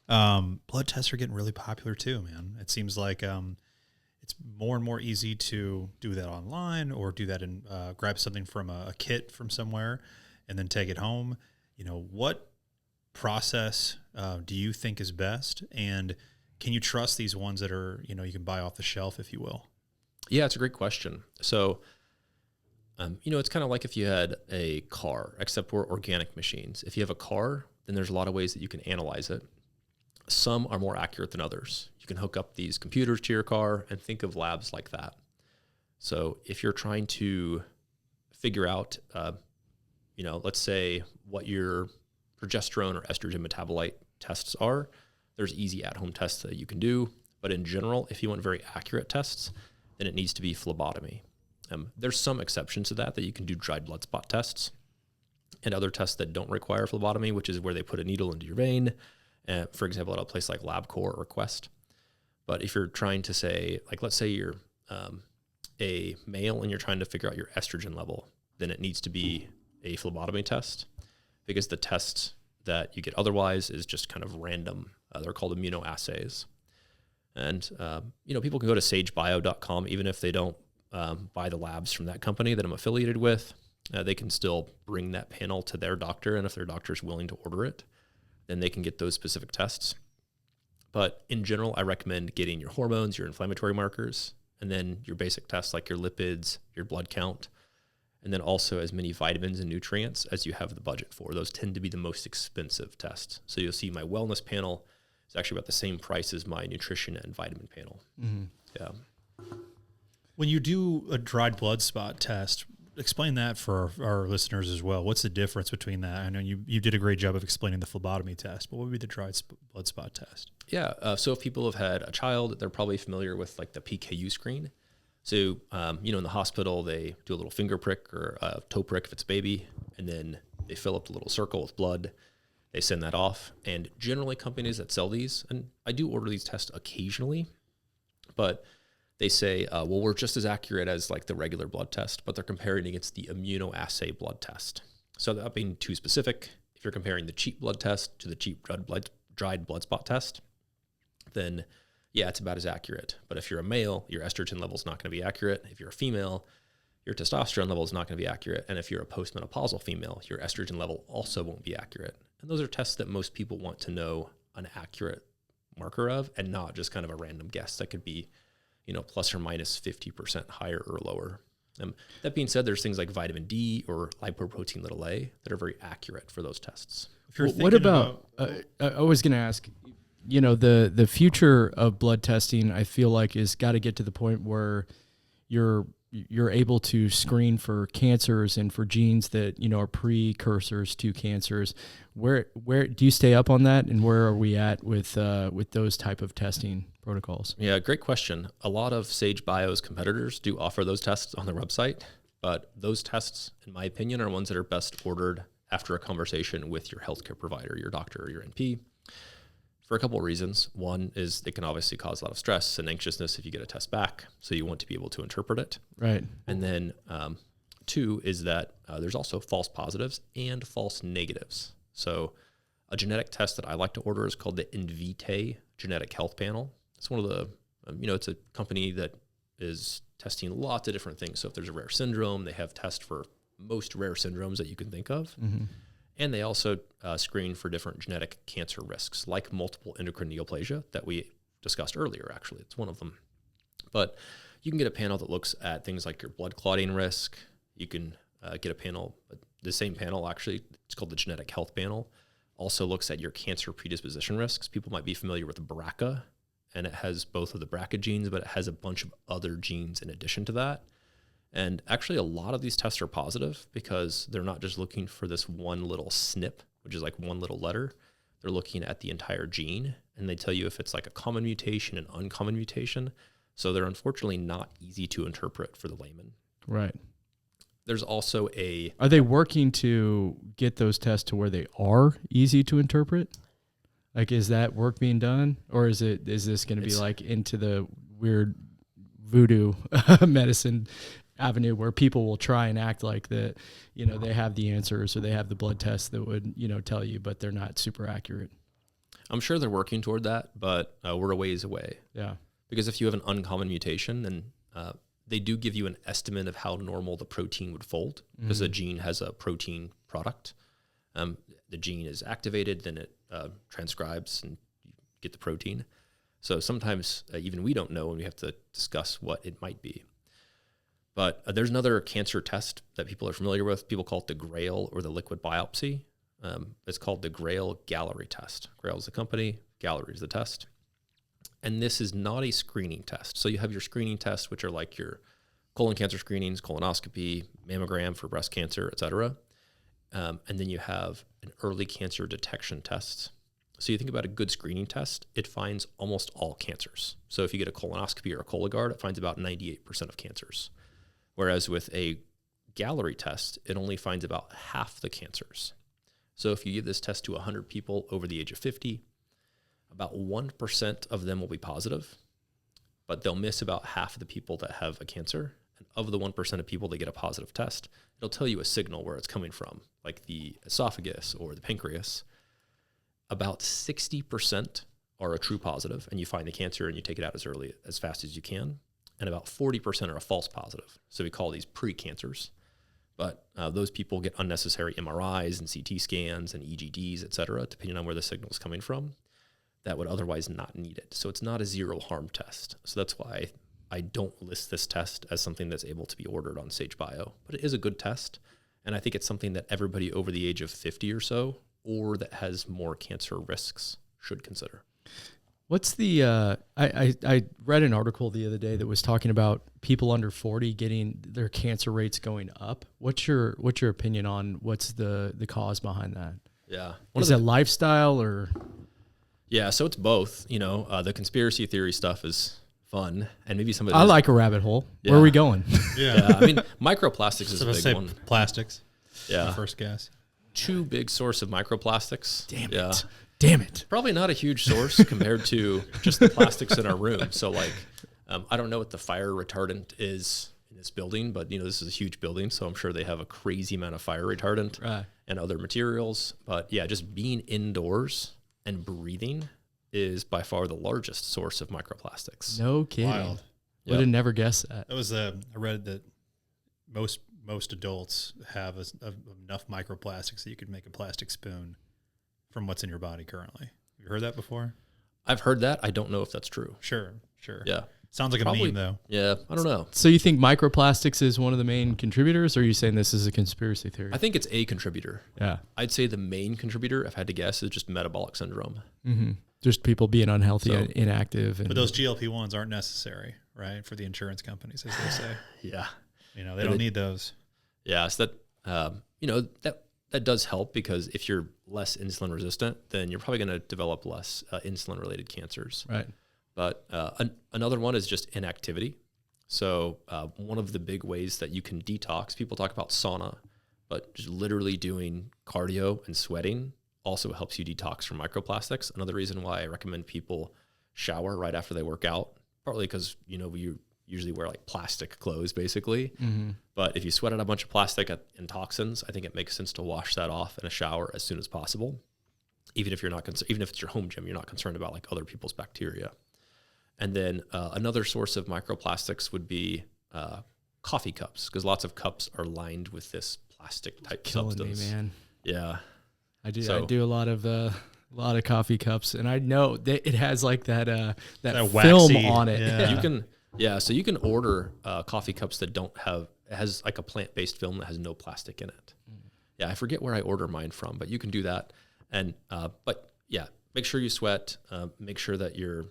Blood tests are getting really popular too, man. It seems like it's more and more easy to do that online or do that and grab something from a kit from somewhere and then take it home. What process do you think is best? And can you trust these ones that are, you can buy off the shelf, if you will?
Yeah, it's a great question. So It's kind of like if you had a car, except we're organic machines. If you have a car, then there's a lot of ways that you can analyze it. Some are more accurate than others. You can hook up these computers to your car and think of labs like that. So if you're trying to figure out, let's say what your progesterone or estrogen metabolite tests are, there's easy at-home tests that you can do. But in general, if you want very accurate tests, then it needs to be phlebotomy. There's some exceptions to that you can do dried blood spot tests and other tests that don't require phlebotomy, which is where they put a needle into your vein, for example, at a place like LabCorp or Quest. But if you're trying to say, like, let's say you're a male and you're trying to figure out your estrogen level, then it needs to be a phlebotomy test, because the test that you get otherwise is just kind of random. They're called immunoassays. And, people can go to sagebio.com, even if they don't buy the labs from that company that I'm affiliated with. They can still bring that panel to their doctor, and if their doctor is willing to order it, then they can get those specific tests. But in general, I recommend getting your hormones, your inflammatory markers, and then your basic tests like your lipids, your blood count, and then also as many vitamins and nutrients as you have the budget for. Those tend to be the most expensive tests. So you'll see my wellness panel is actually about the same price as my nutrition and vitamin panel. Mm-hmm. Yeah.
When you do a dried blood spot test, explain that for our listeners as well. What's the difference between that? I know you did a great job of explaining the phlebotomy test, but what would be the dried blood spot test?
Yeah. So if people have had a child, they're probably familiar with like the PKU screen. So, in the hospital, they do a little finger prick or a toe prick if it's a baby, and then they fill up the little circle with blood. They send that off. And generally companies that sell these, and I do order these tests occasionally, but they say, we're just as accurate as like the regular blood test, but they're comparing against the immunoassay blood test. So that being too specific, if you're comparing the cheap blood test to the cheap dried blood spot test, then yeah, it's about as accurate. But if you're a male, your estrogen level is not going to be accurate. If you're a female, your testosterone level is not going to be accurate. And if you're a postmenopausal female, your estrogen level also won't be accurate. And those are tests that most people want to know an accurate marker of, and not just kind of a random guess that could be, plus or minus 50% higher or lower. That being said, there's things like vitamin D or lipoprotein little a that are very accurate for those tests.
What about, I was going to ask, the future of blood testing, I feel like, is got to get to the point where you're able to screen for cancers and for genes that, are precursors to cancers. Where do you stay up on that, and where are we at with those type of testing protocols?
Yeah, great question. A lot of Sage Bio's competitors do offer those tests on their website, but those tests, in my opinion, are ones that are best ordered after a conversation with your healthcare provider, your doctor or your NP. For a couple of reasons. One is it can obviously cause a lot of stress and anxiousness if you get a test back, so you want to be able to interpret it.
Right.
And then two is that there's also false positives and false negatives. So a genetic test that I like to order is called the Invitae Genetic Health Panel. It's one of the, it's a company that is testing lots of different things. So if there's a rare syndrome, they have tests for most rare syndromes that you can think of. Mm-hmm. And they also screen for different genetic cancer risks, like multiple endocrine neoplasia that we discussed earlier, actually. It's one of them. But you can get a panel that looks at things like your blood clotting risk. You can get a panel, the same panel, actually, it's called the Genetic Health Panel, also looks at your cancer predisposition risks. People might be familiar with BRCA, and it has both of the BRCA genes, but it has a bunch of other genes in addition to that. And actually, a lot of these tests are positive because they're not just looking for this one little SNP, which is like one little letter. They're looking at the entire gene, and they tell you if it's like a common mutation, an uncommon mutation. So they're unfortunately not easy to interpret for the layman.
Right.
There's also
Are they working to get those tests to where they are easy to interpret? Like, is that work being done? Or is this going to be like into the weird voodoo medicine avenue where people will try and act like that, they have the answers or they have the blood tests that would, tell you, but they're not super accurate?
I'm sure they're working toward that, but we're a ways away.
Yeah.
Because if you have an uncommon mutation, then they do give you an estimate of how normal the protein would fold, because the gene has a protein product. The gene is activated, then it transcribes and you get the protein. So sometimes even we don't know, and we have to discuss what it might be. But there's another cancer test that people are familiar with. People call it the GRAIL or the liquid biopsy. It's called the GRAIL Gallery test. GRAIL is the company, Gallery is the test. And this is not a screening test. So you have your screening tests, which are like your colon cancer screenings, colonoscopy, mammogram for breast cancer, et cetera. And then you have an early cancer detection test. So you think about a good screening test, it finds almost all cancers. So if you get a colonoscopy or a Cologuard, it finds about 98% of cancers. Whereas with a Gallery test, it only finds about half the cancers. So if you give this test to 100 people over the age of 50, about 1% of them will be positive, but they'll miss about half of the people that have a cancer. And of the 1% of people that get a positive test, it'll tell you a signal where it's coming from, like the esophagus or the pancreas. About 60% are a true positive, and you find the cancer and you take it out as fast as you can. And about 40% are a false positive. So we call these pre-cancers. But those people get unnecessary MRIs and CT scans and EGDs, et cetera, depending on where the signal is coming from, that would otherwise not need it. So it's not a zero harm test. So that's why I don't list this test as something that's able to be ordered on Sage Bio. But it is a good test. And I think it's something that everybody over the age of 50 or so, or that has more cancer risks, should consider.
What's the, I read an article the other day that was talking about people under 40 getting their cancer rates going up. What's your opinion on what's the cause behind that?
Yeah.
Is it lifestyle or?
Yeah. So it's both, the conspiracy theory stuff is fun. And maybe some of it
I like a rabbit hole.
Yeah.
Where are we going?
Yeah. I mean, microplastics is a big one.
Plastics.
Yeah.
My first guess.
Two big source of microplastics.
Damn it.
Probably not a huge source compared to just the plastics in our room. So like, I don't know what the fire retardant is in this building, but this is a huge building. So I'm sure they have a crazy amount of fire retardant and other materials. But yeah, just being indoors and breathing is by far the largest source of microplastics.
No kidding.
Wild.
Would have never guessed that.
That was I read that most adults have enough microplastics that you could make a plastic spoon from what's in your body currently. Have you heard that before?
I've heard that. I don't know if that's true.
Sure.
Yeah.
Sounds like
Probably,
a meme though.
Yeah, I don't know.
So you think microplastics is one of the main contributors, or are you saying this is a conspiracy theory?
I think it's a contributor.
Yeah.
I'd say the main contributor, if I had to guess, is just metabolic syndrome.
Mm-hmm. Just people being unhealthy and inactive.
But those GLP-1s aren't necessary, right, for the insurance companies, as they say.
Yeah.
They don't need those.
Yeah, so that, that does help, because if you're less insulin resistant, then you're probably going to develop less insulin-related cancers.
Right.
But another one is just inactivity. So one of the big ways that you can detox, people talk about sauna, but just literally doing cardio and sweating also helps you detox from microplastics. Another reason why I recommend people shower right after they work out, partly because, we usually wear like plastic clothes basically. Mm-hmm. But if you sweat out a bunch of plastic and toxins, I think it makes sense to wash that off in a shower as soon as possible. Even if even if it's your home gym, you're not concerned about like other people's bacteria. And then another source of microplastics would be coffee cups, because lots of cups are lined with this plastic type substance.
Me, man.
Yeah,
I do. I do a lot of coffee cups, and I know that it has like that film
waxy,
on it.
Yeah.
So you can order coffee cups that it has like a plant-based film that has no plastic in it. Yeah, I forget where I order mine from, but you can do that. And but yeah, make sure you sweat. Make sure that your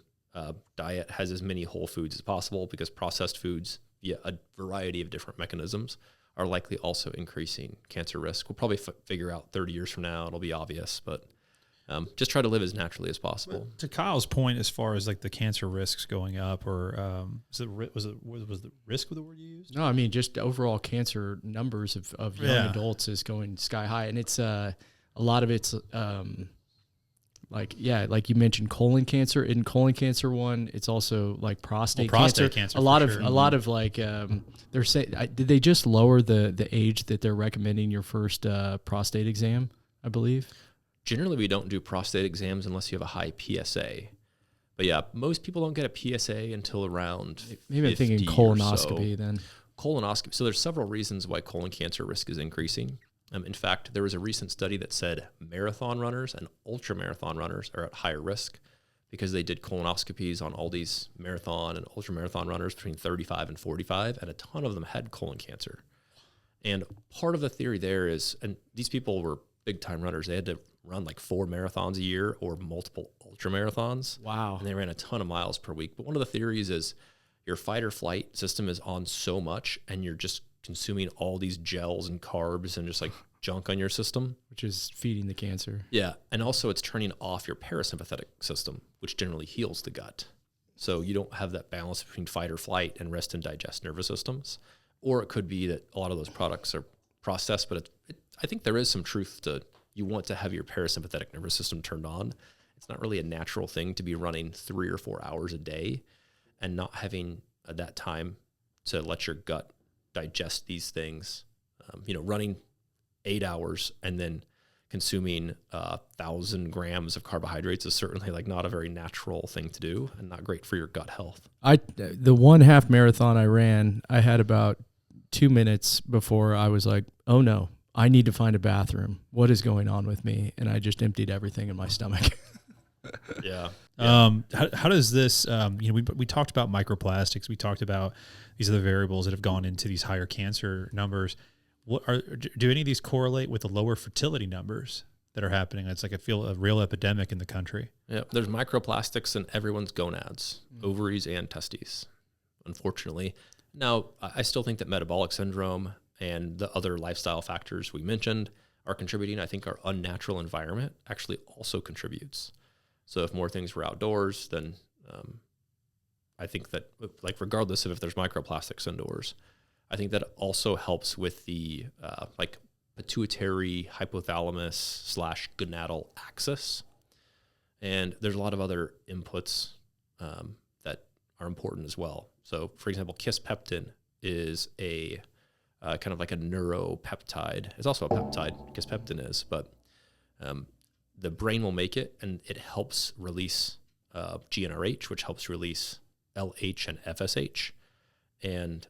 diet has as many whole foods as possible, because processed foods, via a variety of different mechanisms, are likely also increasing cancer risk. We'll probably figure out 30 years from now, it'll be obvious, but just try to live as naturally as possible.
Well, to Kyle's point, as far as like the cancer risks going up, or was the risk the word you used?
No, I mean just overall cancer numbers of young adults is going sky high, and it's a lot of it's like you mentioned colon cancer. In colon cancer one, it's also like prostate cancer. A lot of like they're saying, did they just lower the age that they're recommending your first prostate exam? I believe.
Generally, we don't do prostate exams unless you have a high PSA. But yeah, most people don't get a PSA until around
maybe I'm thinking colonoscopy then.
Colonoscopy. So there's several reasons why colon cancer risk is increasing. In fact, there was a recent study that said marathon runners and ultra marathon runners are at higher risk because they did colonoscopies on all these marathon and ultra marathon runners between 35 and 45, and a ton of them had colon cancer. And part of the theory there is, and these people were big time runners. They had to run like 4 marathons a year or multiple ultra marathons.
Wow.
And they ran a ton of miles per week. But one of the theories is your fight or flight system is on so much, and you're just consuming all these gels and carbs and just like junk on your system,
which is feeding the cancer.
Yeah. And also it's turning off your parasympathetic system, which generally heals the gut. So you don't have that balance between fight or flight and rest and digest nervous systems. Or it could be that a lot of those products are processed, but I think there is some truth to, you want to have your parasympathetic nervous system turned on. It's not really a natural thing to be running 3 or 4 hours a day and not having that time to let your gut digest these things. Running 8 hours and then consuming 1,000 grams of carbohydrates is certainly like not a very natural thing to do and not great for your gut health.
The 1 half marathon I ran, I had about 2 minutes before I was like, oh no, I need to find a bathroom. What is going on with me? And I just emptied everything in my stomach.
Yeah.
How does this, we talked about microplastics. We talked about these are the variables that have gone into these higher cancer numbers. Do any of these correlate with the lower fertility numbers that are happening? It's like I feel a real epidemic in the country.
Yeah, there's microplastics in everyone's gonads, ovaries and testes, unfortunately. Now, I still think that metabolic syndrome and the other lifestyle factors we mentioned are contributing. I think our unnatural environment actually also contributes. So if more things were outdoors, then I think that, like, regardless of if there's microplastics indoors, I think that also helps with the pituitary hypothalamus / gonadal axis. And there's a lot of other inputs that are important as well. So, for example, kisspeptin is a kind of like a neuropeptide. It's also a peptide, kisspeptin is, but the brain will make it, and it helps release GnRH, which helps release LH and FSH. And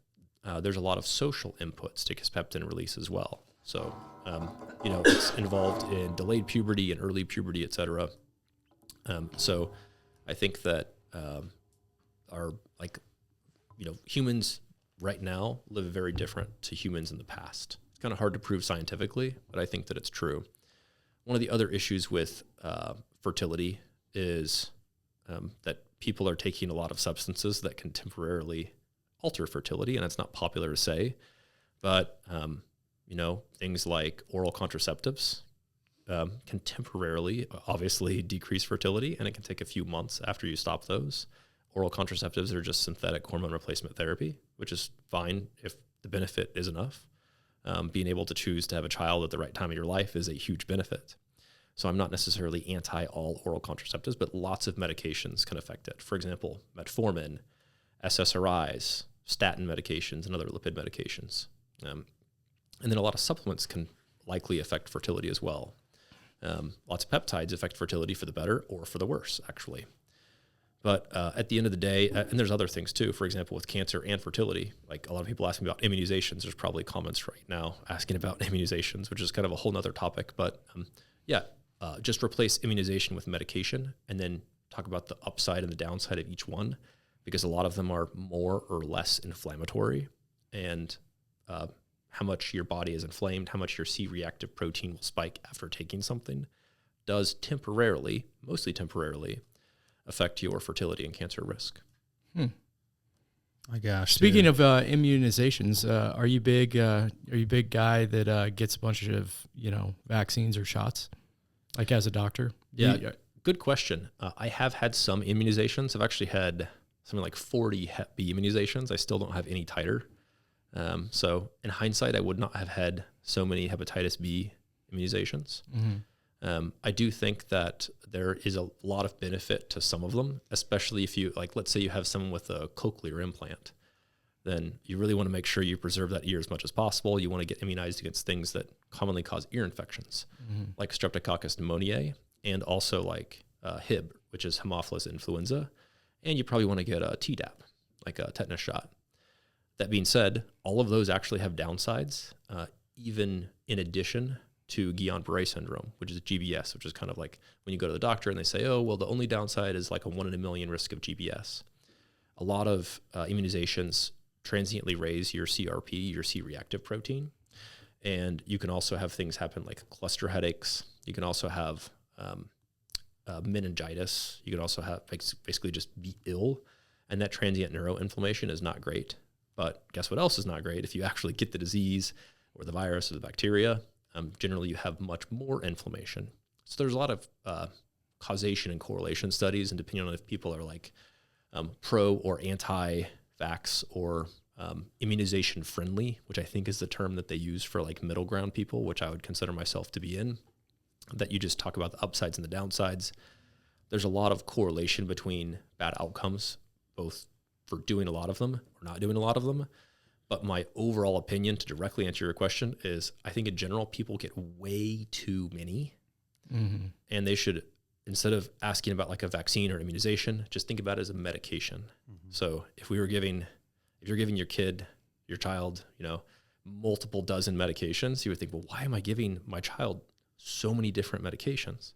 there's a lot of social inputs to kisspeptin release as well. So, it's involved in delayed puberty and early puberty, et cetera. So I think that humans right now live very different to humans in the past. It's kind of hard to prove scientifically, but I think that it's true. One of the other issues with fertility is that people are taking a lot of substances that can temporarily alter fertility, and it's not popular to say, but things like oral contraceptives can temporarily, obviously, decrease fertility, and it can take a few months after you stop those. Oral contraceptives are just synthetic hormone replacement therapy, which is fine if the benefit is enough. Being able to choose to have a child at the right time of your life is a huge benefit. So I'm not necessarily anti all oral contraceptives, but lots of medications can affect it. For example, metformin, SSRIs, statin medications, and other lipid medications. And then a lot of supplements can likely affect fertility as well. Lots of peptides affect fertility for the better or for the worse, actually. But at the end of the day, and there's other things too, for example, with cancer and fertility, like a lot of people ask me about immunizations. There's probably comments right now asking about immunizations, which is kind of a whole nother topic. But just replace immunization with medication and then talk about the upside and the downside of each one, because a lot of them are more or less inflammatory, and how much your body is inflamed, how much your C-reactive protein will spike after taking something does temporarily, mostly temporarily, affect your fertility and cancer risk.
My gosh.
Speaking of immunizations, are you big guy that gets a bunch of, vaccines or shots, like as a doctor?
Yeah, good question. I have had some immunizations. I've actually had something like 40 Hep B immunizations. I still don't have any titer. So in hindsight, I would not have had so many hepatitis B immunizations. Mm-hmm. I do think that there is a lot of benefit to some of them, especially if you, let's say you have someone with a cochlear implant, then you really want to make sure you preserve that ear as much as possible. You want to get immunized against things that commonly cause ear infections, like Streptococcus pneumoniae, and also like Hib, which is Haemophilus influenza. And you probably want to get a Tdap, like a tetanus shot. That being said, all of those actually have downsides, even in addition to Guillain-Barré syndrome, which is GBS, which is kind of like when you go to the doctor and they say, oh, well, the only downside is like a 1 in a million risk of GBS. A lot of immunizations transiently raise your CRP, your C-reactive protein. And you can also have things happen like cluster headaches. You can also have meningitis. You can also have basically just be ill. And that transient neuroinflammation is not great. But guess what else is not great? If you actually get the disease or the virus or the bacteria, generally you have much more inflammation. So there's a lot of causation and correlation studies, and depending on if people are like pro or anti-vax or immunization friendly, which I think is the term that they use for like middle ground people, which I would consider myself to be in, that you just talk about the upsides and the downsides. There's a lot of correlation between bad outcomes, both for doing a lot of them or not doing a lot of them. But my overall opinion, to directly answer your question, is I think in general, people get way too many. And they should, instead of asking about like a vaccine or immunization, just think about it as a medication. So if you're giving your kid, your child, multiple dozen medications, you would think, well, why am I giving my child so many different medications?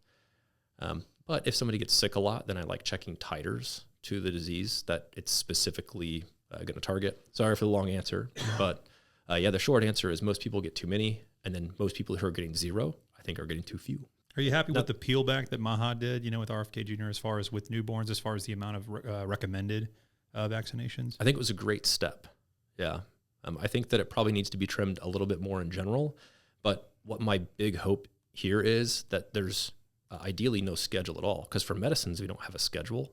But if somebody gets sick a lot, then I like checking titers to the disease that it's specifically going to target. Sorry for the long answer, but the short answer is most people get too many, and then most people who are getting zero, I think, are getting too few.
Are you happy with the peel back that Maha did, with RFK Jr. as far as with newborns, as far as the amount of recommended vaccinations?
I think it was a great step. Yeah. I think that it probably needs to be trimmed a little bit more in general, but what my big hope here is that there's ideally no schedule at all, because for medicines, we don't have a schedule.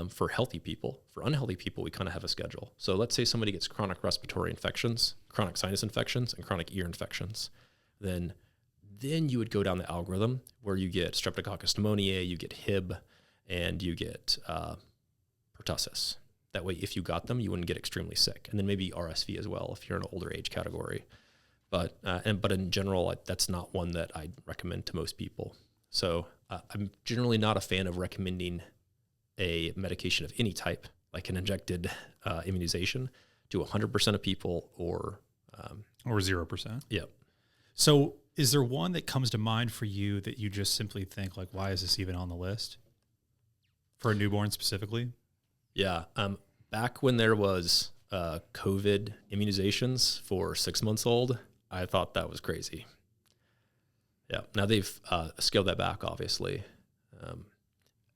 For healthy people, for unhealthy people, we kind of have a schedule. So let's say somebody gets chronic respiratory infections, chronic sinus infections, and chronic ear infections. Then you would go down the algorithm where you get Streptococcus pneumoniae, you get Hib, and you get pertussis. That way, if you got them, you wouldn't get extremely sick. And then maybe RSV as well if you're in an older age category. But in general, that's not one that I'd recommend to most people. So I'm generally not a fan of recommending a medication of any type, like an injected immunization, to 100% of people or
0%.
Yep.
So is there one that comes to mind for you that you just simply think like, why is this even on the list for a newborn specifically?
Yeah. Back when there was COVID immunizations for 6 months old, I thought that was crazy. Yeah. Now they've scaled that back, obviously.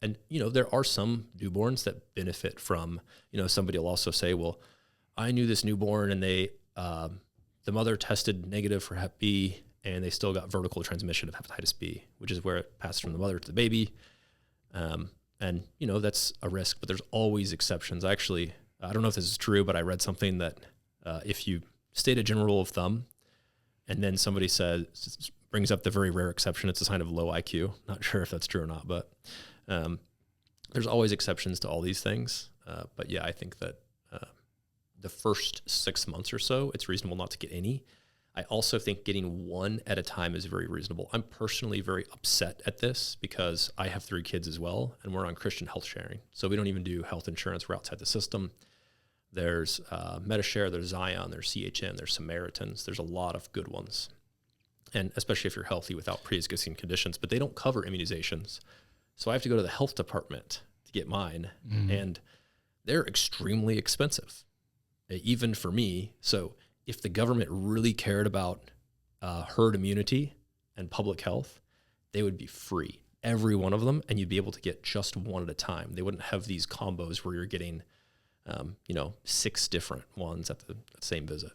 And, there are some newborns that benefit from, somebody will also say, well, I knew this newborn and they, the mother tested negative for Hep B and they still got vertical transmission of hepatitis B, which is where it passes from the mother to the baby. And, that's a risk, but there's always exceptions. Actually, I don't know if this is true, but I read something that if you state a general rule of thumb and then somebody brings up the very rare exception, it's a sign of low IQ. Not sure if that's true or not, but there's always exceptions to all these things. But yeah, I think that the first 6 months or so, it's reasonable not to get any. I also think getting one at a time is very reasonable. I'm personally very upset at this because I have 3 kids as well, and we're on Christian health sharing. So we don't even do health insurance. We're outside the system. There's MediShare, there's Zion, there's CHN, there's Samaritans. There's a lot of good ones. And especially if you're healthy without pre-existing conditions, but they don't cover immunizations. So I have to go to the health department to get mine, and they're extremely expensive, even for me. So if the government really cared about herd immunity and public health, they would be free, every one of them, and you'd be able to get just one at a time. They wouldn't have these combos where you're getting, 6 different ones at the same visit.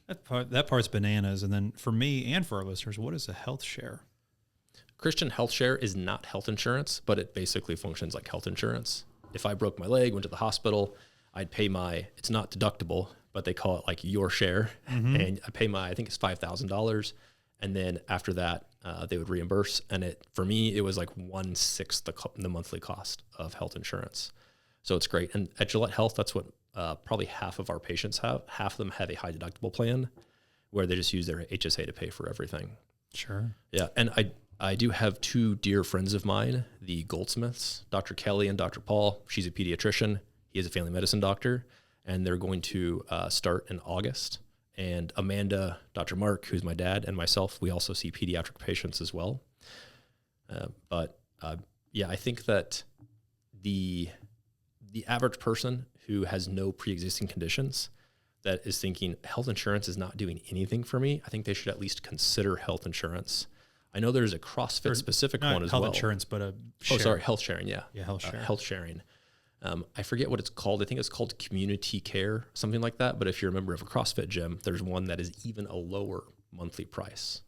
That part's bananas. And then for me and for our listeners, what is a health share?
Christian health share is not health insurance, but it basically functions like health insurance. If I broke my leg, went to the hospital, I'd pay it's not deductible, but they call it like your share. And I pay I think it's $5,000. And then after that, they would reimburse. And for me, it was like 1/6 the monthly cost of health insurance. So it's great. And at Gillett Health, that's what probably half of our patients have. Half of them have a high deductible plan where they just use their HSA to pay for everything.
Sure.
Yeah. And I do have 2 dear friends of mine, the Goldsmiths, Dr. Kelly and Dr. Paul. She's a pediatrician. He is a family medicine doctor. And they're going to start in August And Amanda, Dr. Mark, who's my dad, and myself, we also see pediatric patients as well. Yeah, I think that the average person who has no pre-existing conditions that is thinking health insurance is not doing anything for me, I think they should at least consider health insurance. I know there's a CrossFit specific one as well.
Health insurance, but
health sharing. Yeah,
health sharing.
Health sharing. I forget what it's called. I think it's called community care, something like that. But if you're a member of a CrossFit gym, there's one that is even a lower monthly price.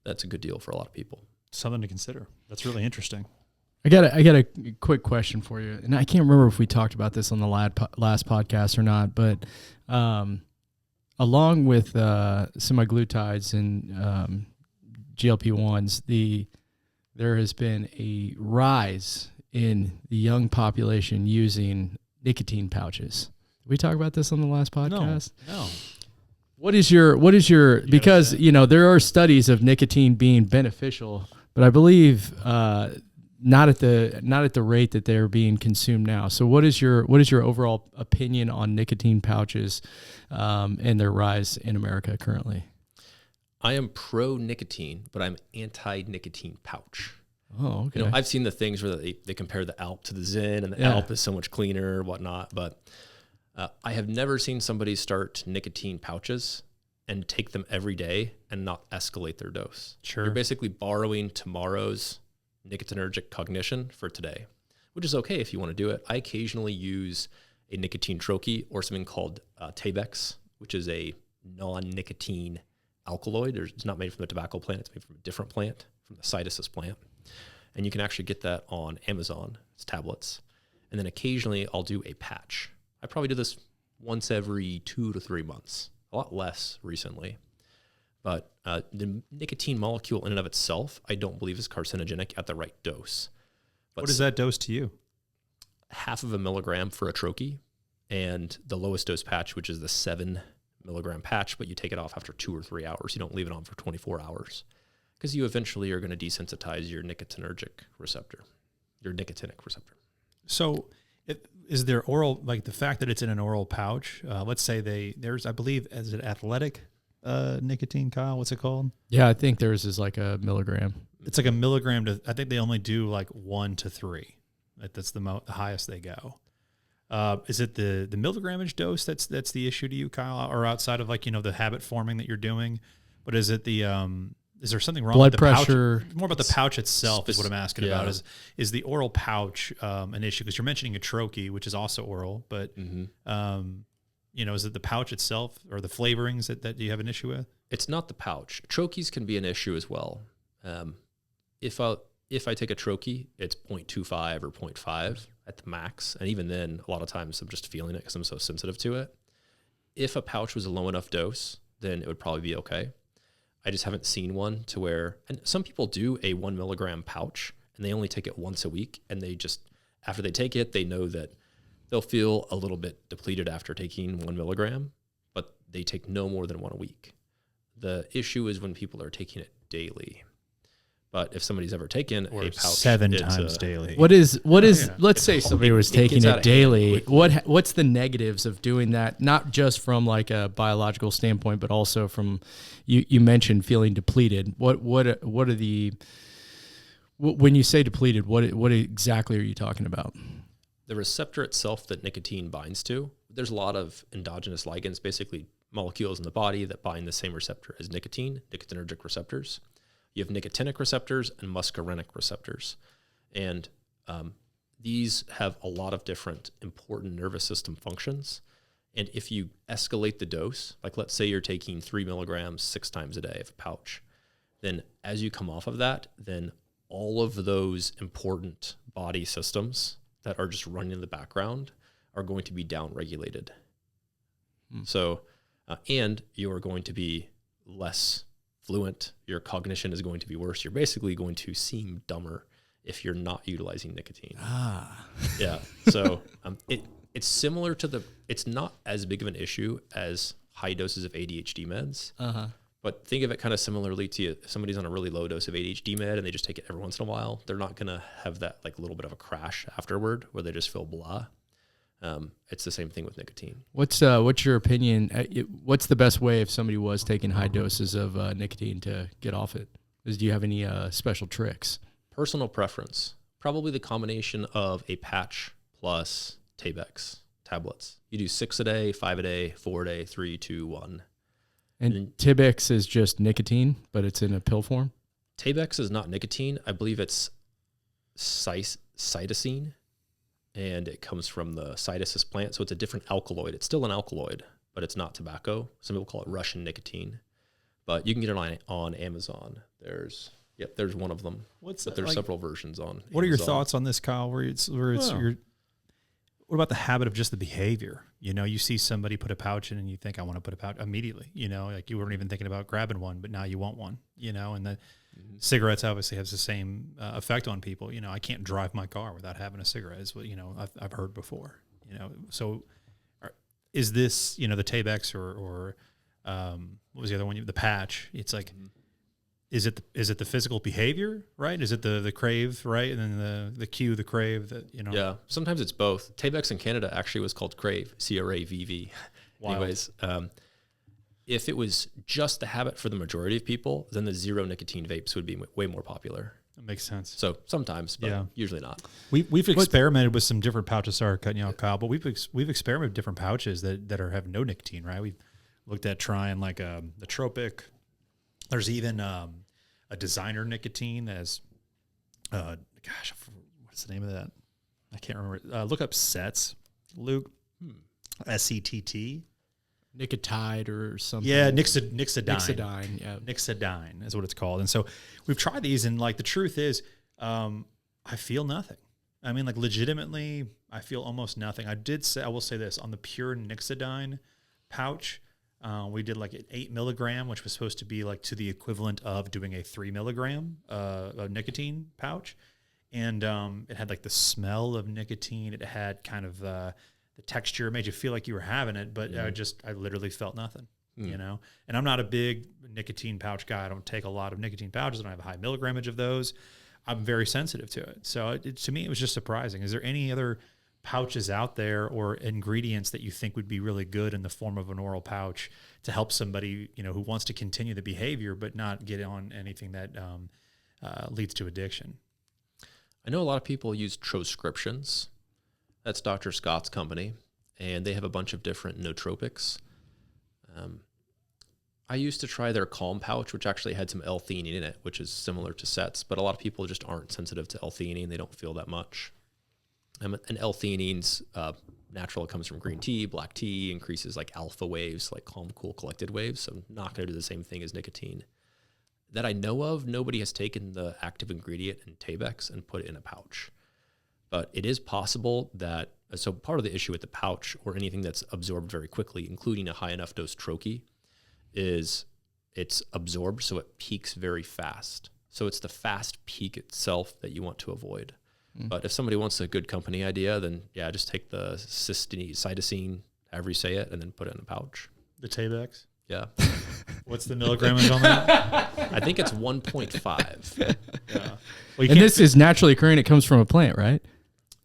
That's a good deal for a lot of people.
Something to consider. That's really interesting.
I got a quick question for you, and I can't remember if we talked about this on the last podcast or not, but along with semaglutides and GLP-1s, there has been a rise in the young population using nicotine pouches. Did we talk about this on the last podcast?
No.
What is your because there are studies of nicotine being beneficial, but I believe not at the rate that they're being consumed now. So what is your overall opinion on nicotine pouches and their rise in America currently?
I am pro nicotine, but I'm anti nicotine pouch.
Oh, okay.
I've seen the things where they compare the Alp to the Zen, and the Alp is so much cleaner or whatnot. But I have never seen somebody start nicotine pouches and take them every day and not escalate their dose.
Sure.
You're basically borrowing tomorrow's nicotinergic cognition for today, which is okay if you want to do it. I occasionally use a nicotine troche or something called Tabex, which is a non-nicotine alkaloid. It's not made from the tobacco plant. It's made from a different plant, from the cytisus plant. And you can actually get that on Amazon. It's tablets. And then occasionally I'll do a patch. I probably do this once every 2 to 3 months, a lot less recently. But the nicotine molecule in and of itself, I don't believe is carcinogenic at the right dose. But
what is that dose to you?
0.5 milligram for a troche, and the lowest dose patch, which is the 7 milligram patch, but you take it off after 2 or 3 hours. You don't leave it on for 24 hours because you eventually are going to desensitize your nicotinic receptor.
So is there oral, like the fact that it's in an oral pouch, let's say there's, I believe, is it athletic nicotine, Kyle? What's it called?
Yeah, I think theirs is like a milligram.
It's like a milligram to, I think they only do like 1 to 3. That's the highest they go. Is it the milligramage dose that's the issue to you, Kyle, or outside of like, the habit forming that you're doing? But is it is there something wrong
blood
with the
pressure?
Pouch? More about the pouch itself is what I'm asking about. Is the oral pouch an issue? Because you're mentioning a troche, which is also oral, but is it the pouch itself or the flavorings that you have an issue with?
It's not the pouch. Troches can be an issue as well. If I take a troche, it's 0.25 or 0.5 at the max. And even then, a lot of times I'm just feeling it because I'm so sensitive to it. If a pouch was a low enough dose, then it would probably be okay. I just haven't seen one to where, and some people do a 1 milligram pouch and they only take it once a week. And they just, after they take it, they know that they'll feel a little bit depleted after taking 1 milligram, but they take no more than one a week. The issue is when people are taking it daily. But if somebody's ever taken a pouch
7 times daily,
what is? Let's say somebody was taking it daily. What's the negatives of doing that? Not just from like a biological standpoint, but also from you mentioned feeling depleted. What are the when you say depleted? What exactly are you talking about?
The receptor itself that nicotine binds to. There's a lot of endogenous ligands, basically molecules in the body that bind the same receptor as nicotine, nicotinic receptors. You have nicotinic receptors and muscarinic receptors. And these have a lot of different important nervous system functions. And if you escalate the dose, like let's say you're taking 3 milligrams 6 times a day of a pouch, then as you come off of that, then all of those important body systems that are just running in the background are going to be downregulated. So, and you are going to be less fluent, your cognition is going to be worse. You're basically going to seem dumber if you're not utilizing nicotine. Yeah. So it's similar to it's not as big of an issue as high doses of ADHD meds. But think of it kind of similarly to if somebody's on a really low dose of ADHD med and they just take it every once in a while, they're not going to have that like little bit of a crash afterward where they just feel blah. It's the same thing with nicotine.
What's your opinion? What's the best way if somebody was taking high doses of nicotine to get off it? Do you have any special tricks?
Personal preference, probably the combination of a patch plus Tabex tablets. You do 6 a day, 5 a day, 4 a day, 3, 2, 1.
And Tabex is just nicotine, but it's in a pill form?
Tabex is not nicotine. I believe it's cytosine, and it comes from the cytisus plant. So it's a different alkaloid. It's still an alkaloid, but it's not tobacco. Some people call it Russian nicotine. But you can get it on Amazon. There's one of them. There's several versions on
What
Amazon.
are your thoughts on this, Kyle? What about the habit of just the behavior? You see somebody put a pouch in and you think, I want to put a pouch immediately, like you weren't even thinking about grabbing one, but now you want one, and the cigarettes obviously has the same effect on people. I can't drive my car without having a cigarette is what, I've heard before, so is this, the Tabex or what was the other one? The patch. It's like, is it the physical behavior, right? Is it the crave, right? And then the cue, the crave that,
Yeah, sometimes it's both. Tabex in Canada actually was called Crave, CRAVV. Anyways, if it was just the habit for the majority of people, then the zero nicotine vapes would be way more popular.
That makes sense.
So sometimes, but usually not.
We've experimented with some different pouches. Sorry, cutting you off, Kyle, but we've experimented with different pouches that have no nicotine, right? We've looked at trying like the Tropic. There's even a designer nicotine as, what's the name of that? I can't remember. Look up Sets, Luke. SETT.
Nicotide or something.
Yeah, Nixidine.
Nixidine, yeah.
Nixidine is what it's called. And so we've tried these, and like the truth is, I feel nothing. I mean, like legitimately, I feel almost nothing. I will say this, on the pure Nixidine pouch, we did like an 8 milligram, which was supposed to be like to the equivalent of doing a 3 milligram nicotine pouch. And it had like the smell of nicotine. It had kind of the texture. It made you feel like you were having it, but I literally felt nothing, And I'm not a big nicotine pouch guy. I don't take a lot of nicotine pouches. I don't have a high milligramage of those. I'm very sensitive to it. So to me, it was just surprising. Is there any other pouches out there or ingredients that you think would be really good in the form of an oral pouch to help somebody, who wants to continue the behavior but not get on anything that leads to addiction?
I know a lot of people use Troscriptions. That's Dr. Scott's company, and they have a bunch of different nootropics. I used to try their Calm pouch, which actually had some L-theanine in it, which is similar to Sets, but a lot of people just aren't sensitive to L-theanine. They don't feel that much. And L-theanine's natural. It comes from green tea, black tea, increases like alpha waves, like calm, cool, collected waves. So not going to do the same thing as nicotine. That I know of, nobody has taken the active ingredient in Tabex and put it in a pouch. But it is possible that, so part of the issue with the pouch or anything that's absorbed very quickly, including a high enough dose troche, is it's absorbed so it peaks very fast. So it's the fast peak itself that you want to avoid. But if somebody wants a good company idea, then just take the cytosine, however you say it, and then put it in a pouch.
The Tabex?
Yeah.
What's the milligrams on that?
I think it's 1.5.
Yeah. Well,
and this is naturally occurring. It comes from a plant, right?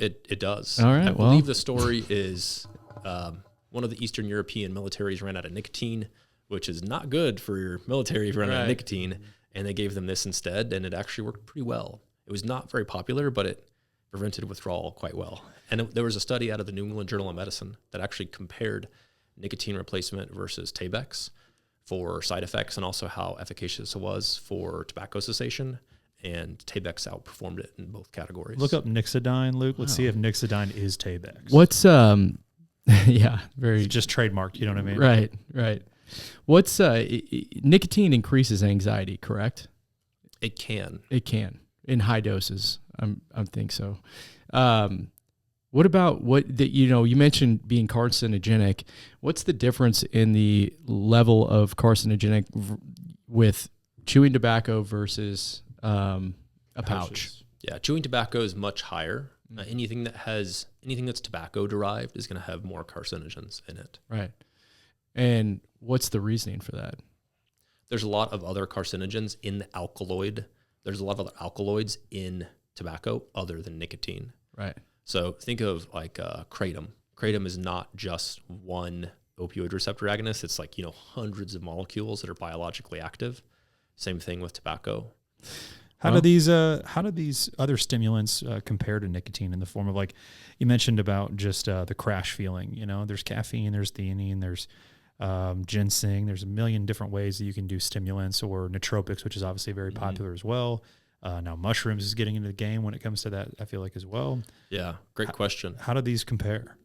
It does.
All right.
I believe the story is one of the Eastern European militaries ran out of nicotine, which is not good for your military if you run out of nicotine, and they gave them this instead, and it actually worked pretty well. It was not very popular, but it prevented withdrawal quite well. And there was a study out of the New England Journal of Medicine that actually compared nicotine replacement versus Tabex for side effects and also how efficacious it was for tobacco cessation. And Tabex outperformed it in both categories.
Look up Nixidine, Luke. Let's see if Nixidine is Tabex.
What's very
just trademarked. You know what I mean?
Right. What's nicotine increases anxiety, correct?
It can
in high doses. I think so. What about you mentioned being carcinogenic. What's the difference in the level of carcinogenic with chewing tobacco versus a pouch?
Yeah, chewing tobacco is much higher. Anything that's tobacco derived is going to have more carcinogens in it.
Right. And what's the reasoning for that?
There's a lot of other carcinogens in the alkaloid. There's a lot of other alkaloids in tobacco other than nicotine.
Right.
So think of like kratom. Kratom is not just one opioid receptor agonist. It's like, hundreds of molecules that are biologically active. Same thing with tobacco.
How do these other stimulants compare to nicotine in the form of, like you mentioned about just the crash feeling? There's caffeine, there's theanine, there's ginseng. There's a million different ways that you can do stimulants, or nootropics, which is obviously very popular as well. Now mushrooms is getting into the game when it comes to that, I feel like, as well.
Yeah, great question.
How do these compare?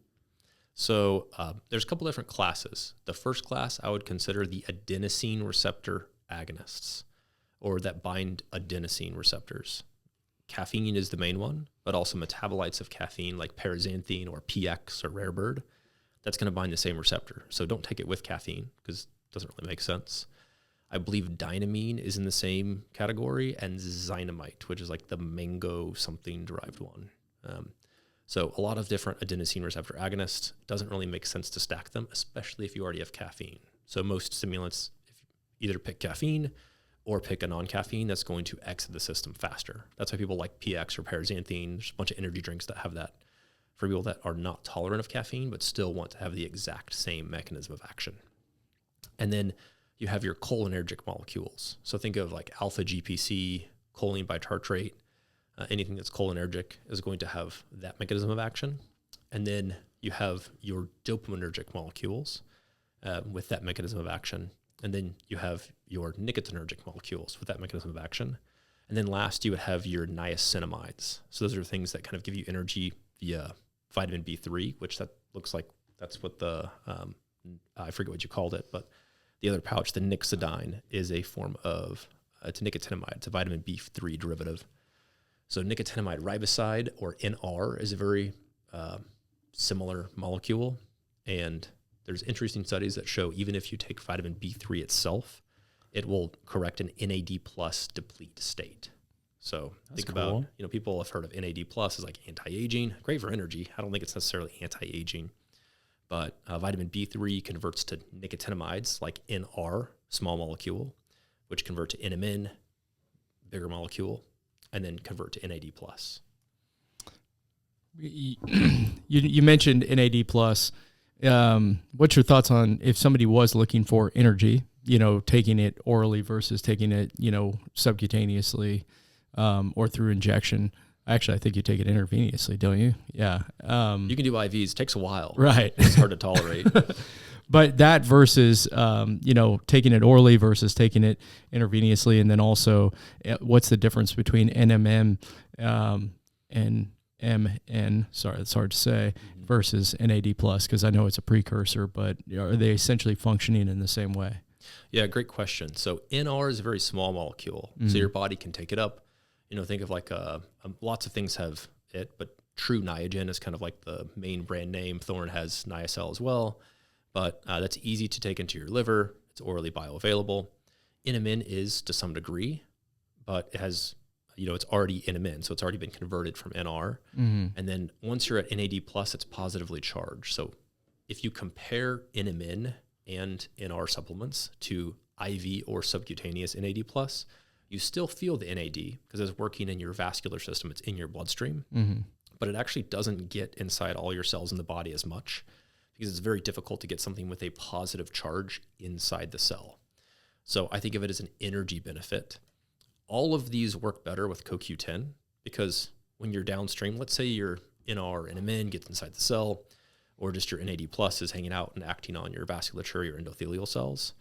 So there's a couple different classes. The first class I would consider the adenosine receptor agonists, or that bind adenosine receptors. Caffeine is the main one, but also metabolites of caffeine like paraxanthine or PX or rare bird, that's going to bind the same receptor. So don't take it with caffeine because it doesn't really make sense. I believe dynamine is in the same category, and xynamite, which is like the mango something derived one. So a lot of different adenosine receptor agonists. Doesn't really make sense to stack them, especially if you already have caffeine. So most stimulants, if you either pick caffeine or pick a non-caffeine, that's going to exit the system faster. That's why people like PX or paraxanthine. There's a bunch of energy drinks that have that for people that are not tolerant of caffeine but still want to have the exact same mechanism of action. And then you have your cholinergic molecules. So think of like alpha GPC, choline bitartrate. Anything that's cholinergic is going to have that mechanism of action. And then you have your dopaminergic molecules with that mechanism of action. And then you have your nicotinergic molecules with that mechanism of action. And then last, you would have your niacinamides. So those are things that kind of give you energy via vitamin B3, which that looks like that's what the, I forget what you called it, but the other pouch, the nixidine, is a form of, it's a nicotinamide. It's a vitamin B3 derivative. So nicotinamide riboside, or NR, is a very similar molecule. And there's interesting studies that show even if you take vitamin B3 itself, it will correct an NAD plus deplete state. So think about, people have heard of NAD plus as like anti-aging, great for energy. I don't think it's necessarily anti-aging, but vitamin B3 converts to nicotinamides like NR, small molecule, which convert to NMN, bigger molecule, and then convert to NAD plus.
You mentioned NAD plus. What's your thoughts on if somebody was looking for energy, taking it orally versus taking it, subcutaneously, or through injection? Actually, I think you take it intravenously, don't you? Yeah.
You can do IVs. It takes a while.
Right.
It's hard to tolerate.
But that versus, taking it orally versus taking it intravenously. And then also, what's the difference between NMN and MN, sorry, it's hard to say, versus NAD+, because I know it's a precursor, but are they essentially functioning in the same way?
Yeah, great question. So NR is a very small molecule, so your body can take it up. Think of like lots of things have it, but True Niagen is kind of like the main brand name. Thorne has Niacel as well, but that's easy to take into your liver. It's orally bioavailable. NMN is to some degree, but it has, it's already NMN, so it's already been converted from NR. And then once you're at NAD+, it's positively charged. So if you compare NMN and NR supplements to IV or subcutaneous NAD+, you still feel the NAD because it's working in your vascular system. It's in your bloodstream, but it actually doesn't get inside all your cells in the body as much because it's very difficult to get something with a positive charge inside the cell. So I think of it as an energy benefit. All of these work better with CoQ10 because when you're downstream, let's say your NR and NMN gets inside the cell, or just your NAD+ is hanging out and acting on your vasculature, your endothelial cells,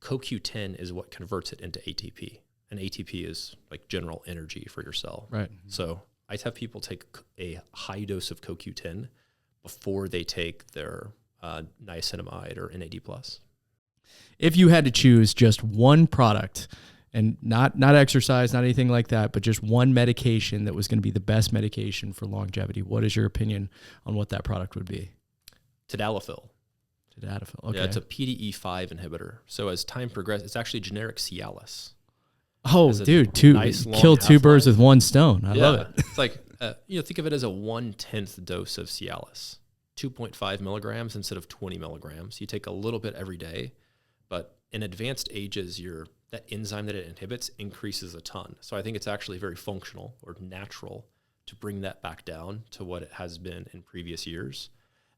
CoQ10 is what converts it into ATP. And ATP is like general energy for your cell.
Right.
So I have people take a high dose of CoQ10 before they take their niacinamide or NAD+.
If you had to choose just one product, and not exercise, not anything like that, but just one medication that was going to be the best medication for longevity, what is your opinion on what that product would be?
Tadalafil.
Okay.
Yeah, it's a PDE5 inhibitor. So as time progresses, it's actually generic Cialis.
Oh, dude,
nice
kill two birds with one stone. I love it.
It's like, think of it as a 1/10 dose of Cialis, 2.5 milligrams instead of 20 milligrams. You take a little bit every day, but in advanced ages, that enzyme that it inhibits increases a ton. So I think it's actually very functional or natural to bring that back down to what it has been in previous years.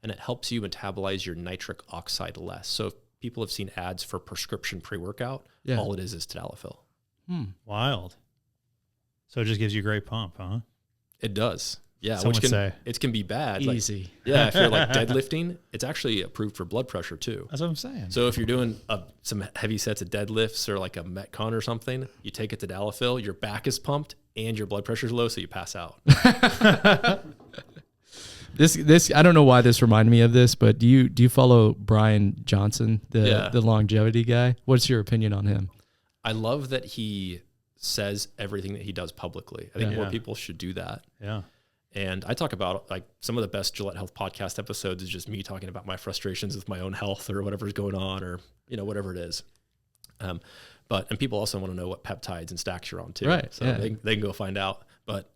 and it helps you metabolize your nitric oxide less. So if people have seen ads for prescription pre-workout, all it is tadalafil.
Wild. So it just gives you a great pump, huh?
It does. Yeah,
Some would say.
It can be bad.
Easy.
Yeah, if you're like deadlifting, it's actually approved for blood pressure too.
That's what I'm saying.
So if you're doing some heavy sets of deadlifts or like a Metcon or something, you take a tadalafil, your back is pumped and your blood pressure's low, so you pass out.
This I don't know why this reminded me of this, but do you follow Brian Johnson, the longevity guy? What's your opinion on him?
I love that he says everything that he does publicly. I think more people should do that.
Yeah.
And I talk about like some of the best Gillett Health podcast episodes is just me talking about my frustrations with my own health or whatever's going on or, whatever it is. And people also want to know what peptides and stacks you're on too.
Right.
So they can go find out. But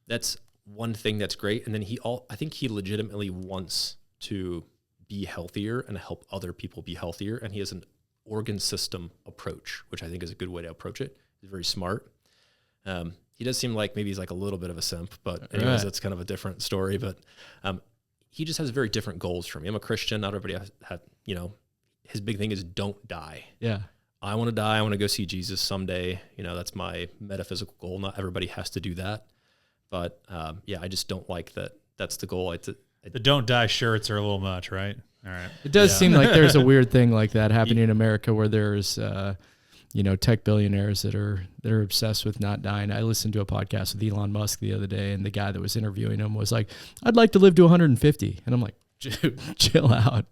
that's one thing that's great. And then I think he legitimately wants to be healthier and help other people be healthier. And he has an organ system approach, which I think is a good way to approach it. He's very smart. He does seem like maybe he's like a little bit of a simp, but anyways, that's kind of a different story. But he just has very different goals for me. I'm a Christian. Not everybody has, his big thing is don't die.
Yeah.
I want to die. I want to go see Jesus someday. That's my metaphysical goal. Not everybody has to do that. But I just don't like that. That's the goal.
The don't die shirts are a little much, right? All right.
It does seem like there's a weird thing like that happening in America where there's, tech billionaires that are obsessed with not dying. I listened to a podcast with Elon Musk the other day, and the guy that was interviewing him was like, "I'd like to live to 150," and I'm like, "Dude, chill out."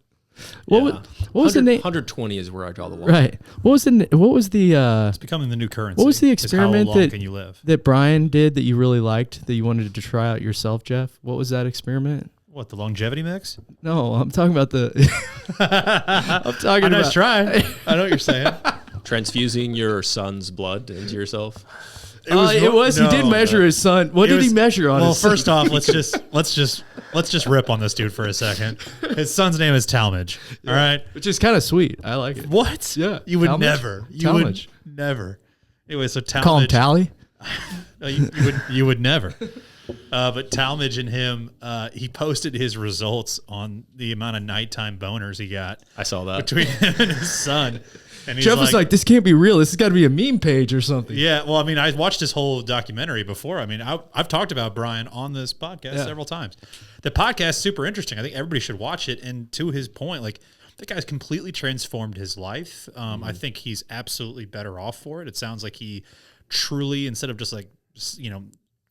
What was the name?
120 is where I draw the line.
Right. What was the?
It's becoming the new currency.
What was the experiment
how long can you live?
that Brian did that you really liked that you wanted to try out yourself, Jeff? What was that experiment?
What, the longevity mix?
No, I'm talking about the. I'm talking
I know
about.
it's trying. I know what you're saying.
Transfusing your son's blood into yourself.
He did measure his son. What did he measure on?
Well,
his son?
first off, let's just rip on this dude for a second. His son's name is Talmadge. All right,
which is kind of sweet. I like it.
What?
Yeah,
you would
Talmadge?
never. You
Talmadge.
would never. Anyway, so Talmadge.
Call him Tally.
No, you would never. But Talmadge and him, he posted his results on the amount of nighttime boners he got.
I saw that
between him and his son. And he's
Jeff was like, "This can't be real. This has got to be a meme page or something."
Yeah, well, I mean, I watched his whole documentary before. I mean, I've talked about Brian on this podcast several times. The podcast is super interesting. I think everybody should watch it. And to his point, like, that guy's completely transformed his life. I think he's absolutely better off for it. It sounds like he truly, instead of just like,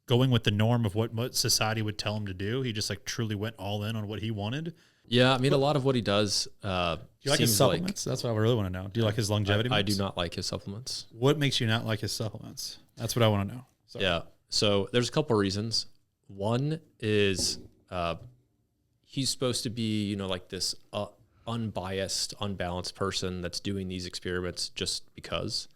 going with the norm of what society would tell him to do, he just like truly went all in on what he wanted.
Yeah, I mean, a lot of what he does.
Do you like his supplements? That's what I really want to know. Do you like his longevity?
I do not like his supplements.
What makes you not like his supplements? That's what I want to know.
So. Yeah. So there's a couple of reasons. One is he's supposed to be, like this unbiased, unbalanced person that's doing these experiments just because.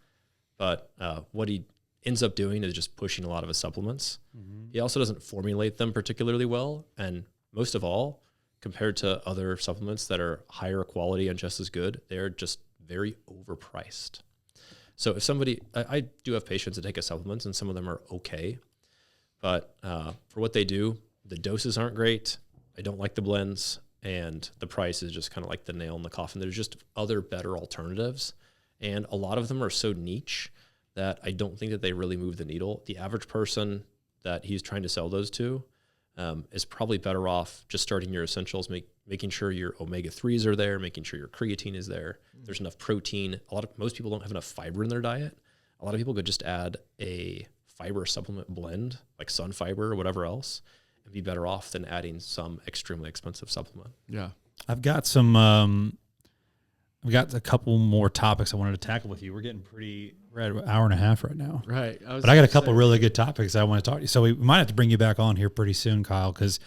But what he ends up doing is just pushing a lot of his supplements. Mm-hmm. He also doesn't formulate them particularly well. And most of all, compared to other supplements that are higher quality and just as good, they're just very overpriced. So if somebody, I do have patients that take his supplements and some of them are okay, but for what they do, the doses aren't great. I don't like the blends, and the price is just kind of like the nail in the coffin. There's just other better alternatives, and a lot of them are so niche that I don't think that they really move the needle. The average person that he's trying to sell those to is probably better off just starting your essentials, making sure your omega-3s are there, making sure your creatine is there. There's enough protein. Most people don't have enough fiber in their diet. A lot of people could just add a fiber supplement blend, like Sun Fiber or whatever else, and be better off than adding some extremely expensive supplement.
Yeah. I've got a couple more topics I wanted to tackle with you. We're at an hour and a half right now.
Right.
But I got a couple really good topics I want to talk to you. So we might have to bring you back on here pretty soon, Kyle, because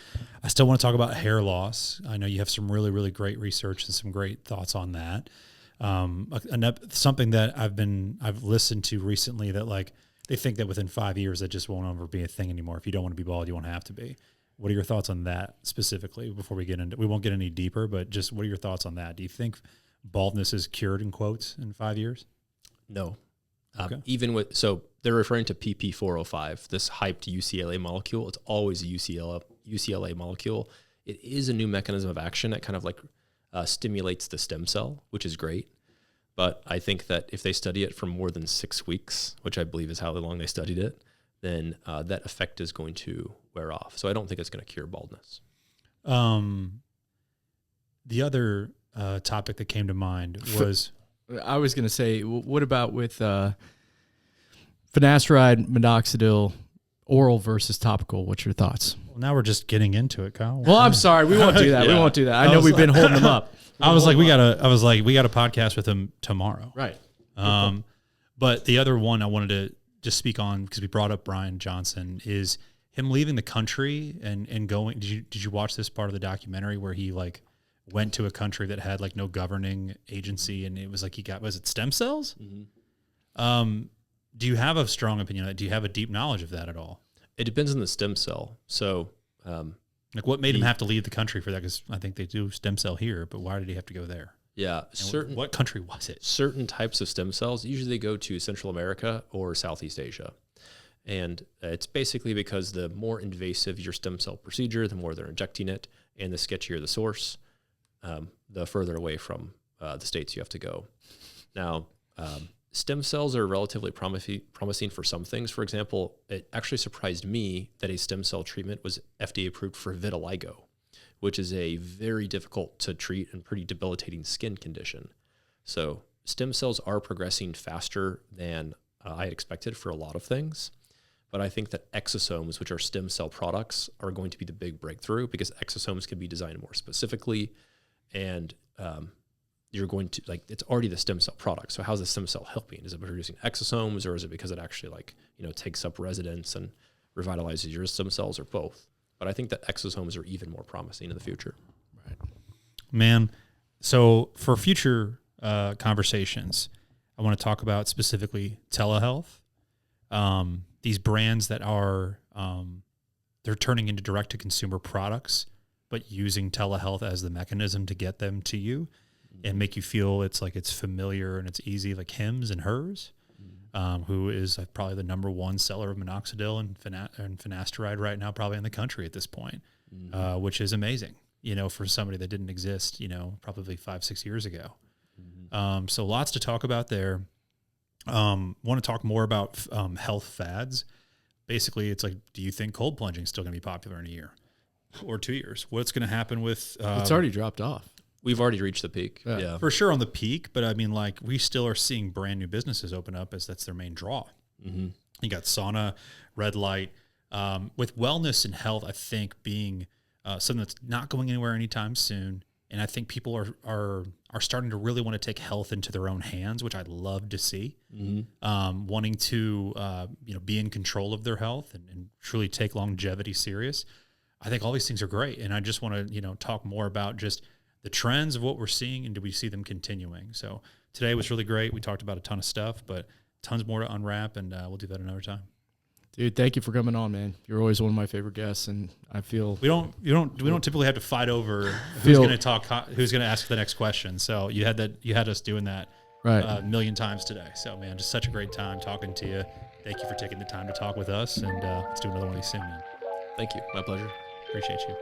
I still want to talk about hair loss. I know you have some really, really great research and some great thoughts on that. Something that I've listened to recently that like they think that within 5 years that just won't ever be a thing anymore. If you don't want to be bald, you won't have to be. What are your thoughts on that specifically before we won't get any deeper, but just what are your thoughts on that? Do you think baldness is cured in quotes in 5 years?
No.
Okay.
So they're referring to PP405, this hyped UCLA molecule. It's always a UCLA molecule. It is a new mechanism of action that kind of like stimulates the stem cell, which is great. But I think that if they study it for more than 6 weeks, which I believe is how long they studied it, then that effect is going to wear off. So I don't think it's going to cure baldness.
The other topic that came to mind was...
I was going to say, what about with finasteride, minoxidil, oral versus topical? What's your thoughts?
Well, now we're just getting into it, Kyle.
Well, I'm sorry. We won't do that.
Yeah.
We won't do that. I know we've been holding them up.
I was like, we got a podcast with him tomorrow.
Right.
But the other one I wanted to just speak on, because we brought up Brian Johnson, is him leaving the country and going. Did you watch this part of the documentary where he like went to a country that had like no governing agency, and it was like was it stem cells? Mm-hmm. Do you have a strong opinion on that? Do you have a deep knowledge of that at all?
It depends on the stem cell. So,
like, what made him have to leave the country for that? Because I think they do stem cell here, but why did he have to go there?
Yeah,
what country was it?
Certain types of stem cells, usually they go to Central America or Southeast Asia. And it's basically because the more invasive your stem cell procedure, the more they're injecting it, and the sketchier the source, the further away from the states you have to go. Now, stem cells are relatively promising for some things. For example, it actually surprised me that a stem cell treatment was FDA approved for vitiligo, which is a very difficult to treat and pretty debilitating skin condition. So stem cells are progressing faster than I expected for a lot of things. But I think that exosomes, which are stem cell products, are going to be the big breakthrough, because exosomes can be designed more specifically, and you're going to, like, it's already the stem cell product. So how's the stem cell helping? Is it producing exosomes, or is it because it actually, like, takes up residence and revitalizes your stem cells, or both? But I think that exosomes are even more promising in the future.
Right.
Man, so for future conversations, I want to talk about specifically telehealth. These brands that are, they're turning into direct-to-consumer products, but using telehealth as the mechanism to get them to you and make you feel it's familiar and it's easy, like Hims and Hers, who is probably the number one seller of minoxidil and finasteride right now, probably in the country at this point, which is amazing, for somebody that didn't exist, probably 5-6 years ago. So lots to talk about there. Want to talk more about health fads. Basically, it's like, do you think cold plunging is still going to be popular in a year or 2 years? What's going to happen with...
it's already dropped off.
We've already reached the peak. Yeah.
For sure on the peak, but I mean, like, we still are seeing brand new businesses open up as that's their main draw. Mm-hmm. You got sauna, red light. With wellness and health, I think being something that's not going anywhere anytime soon. And I think people are starting to really want to take health into their own hands, which I'd love to see. Mm-hmm. Wanting to be in control of their health and truly take longevity serious. I think all these things are great, and I just want to talk more about just the trends of what we're seeing, and do we see them continuing? So today was really great. We talked about a ton of stuff, but tons more to unwrap, and we'll do that another time.
Dude, thank you for coming on, man. You're always one of my favorite guests, and I feel
we don't typically have to fight over who's going to ask the next question. So you had us doing that
right
a million times today. So man, just such a great time talking to you. Thank you for taking the time to talk with us, and let's do another one of these soon, man.
Thank you. My pleasure.
Appreciate you.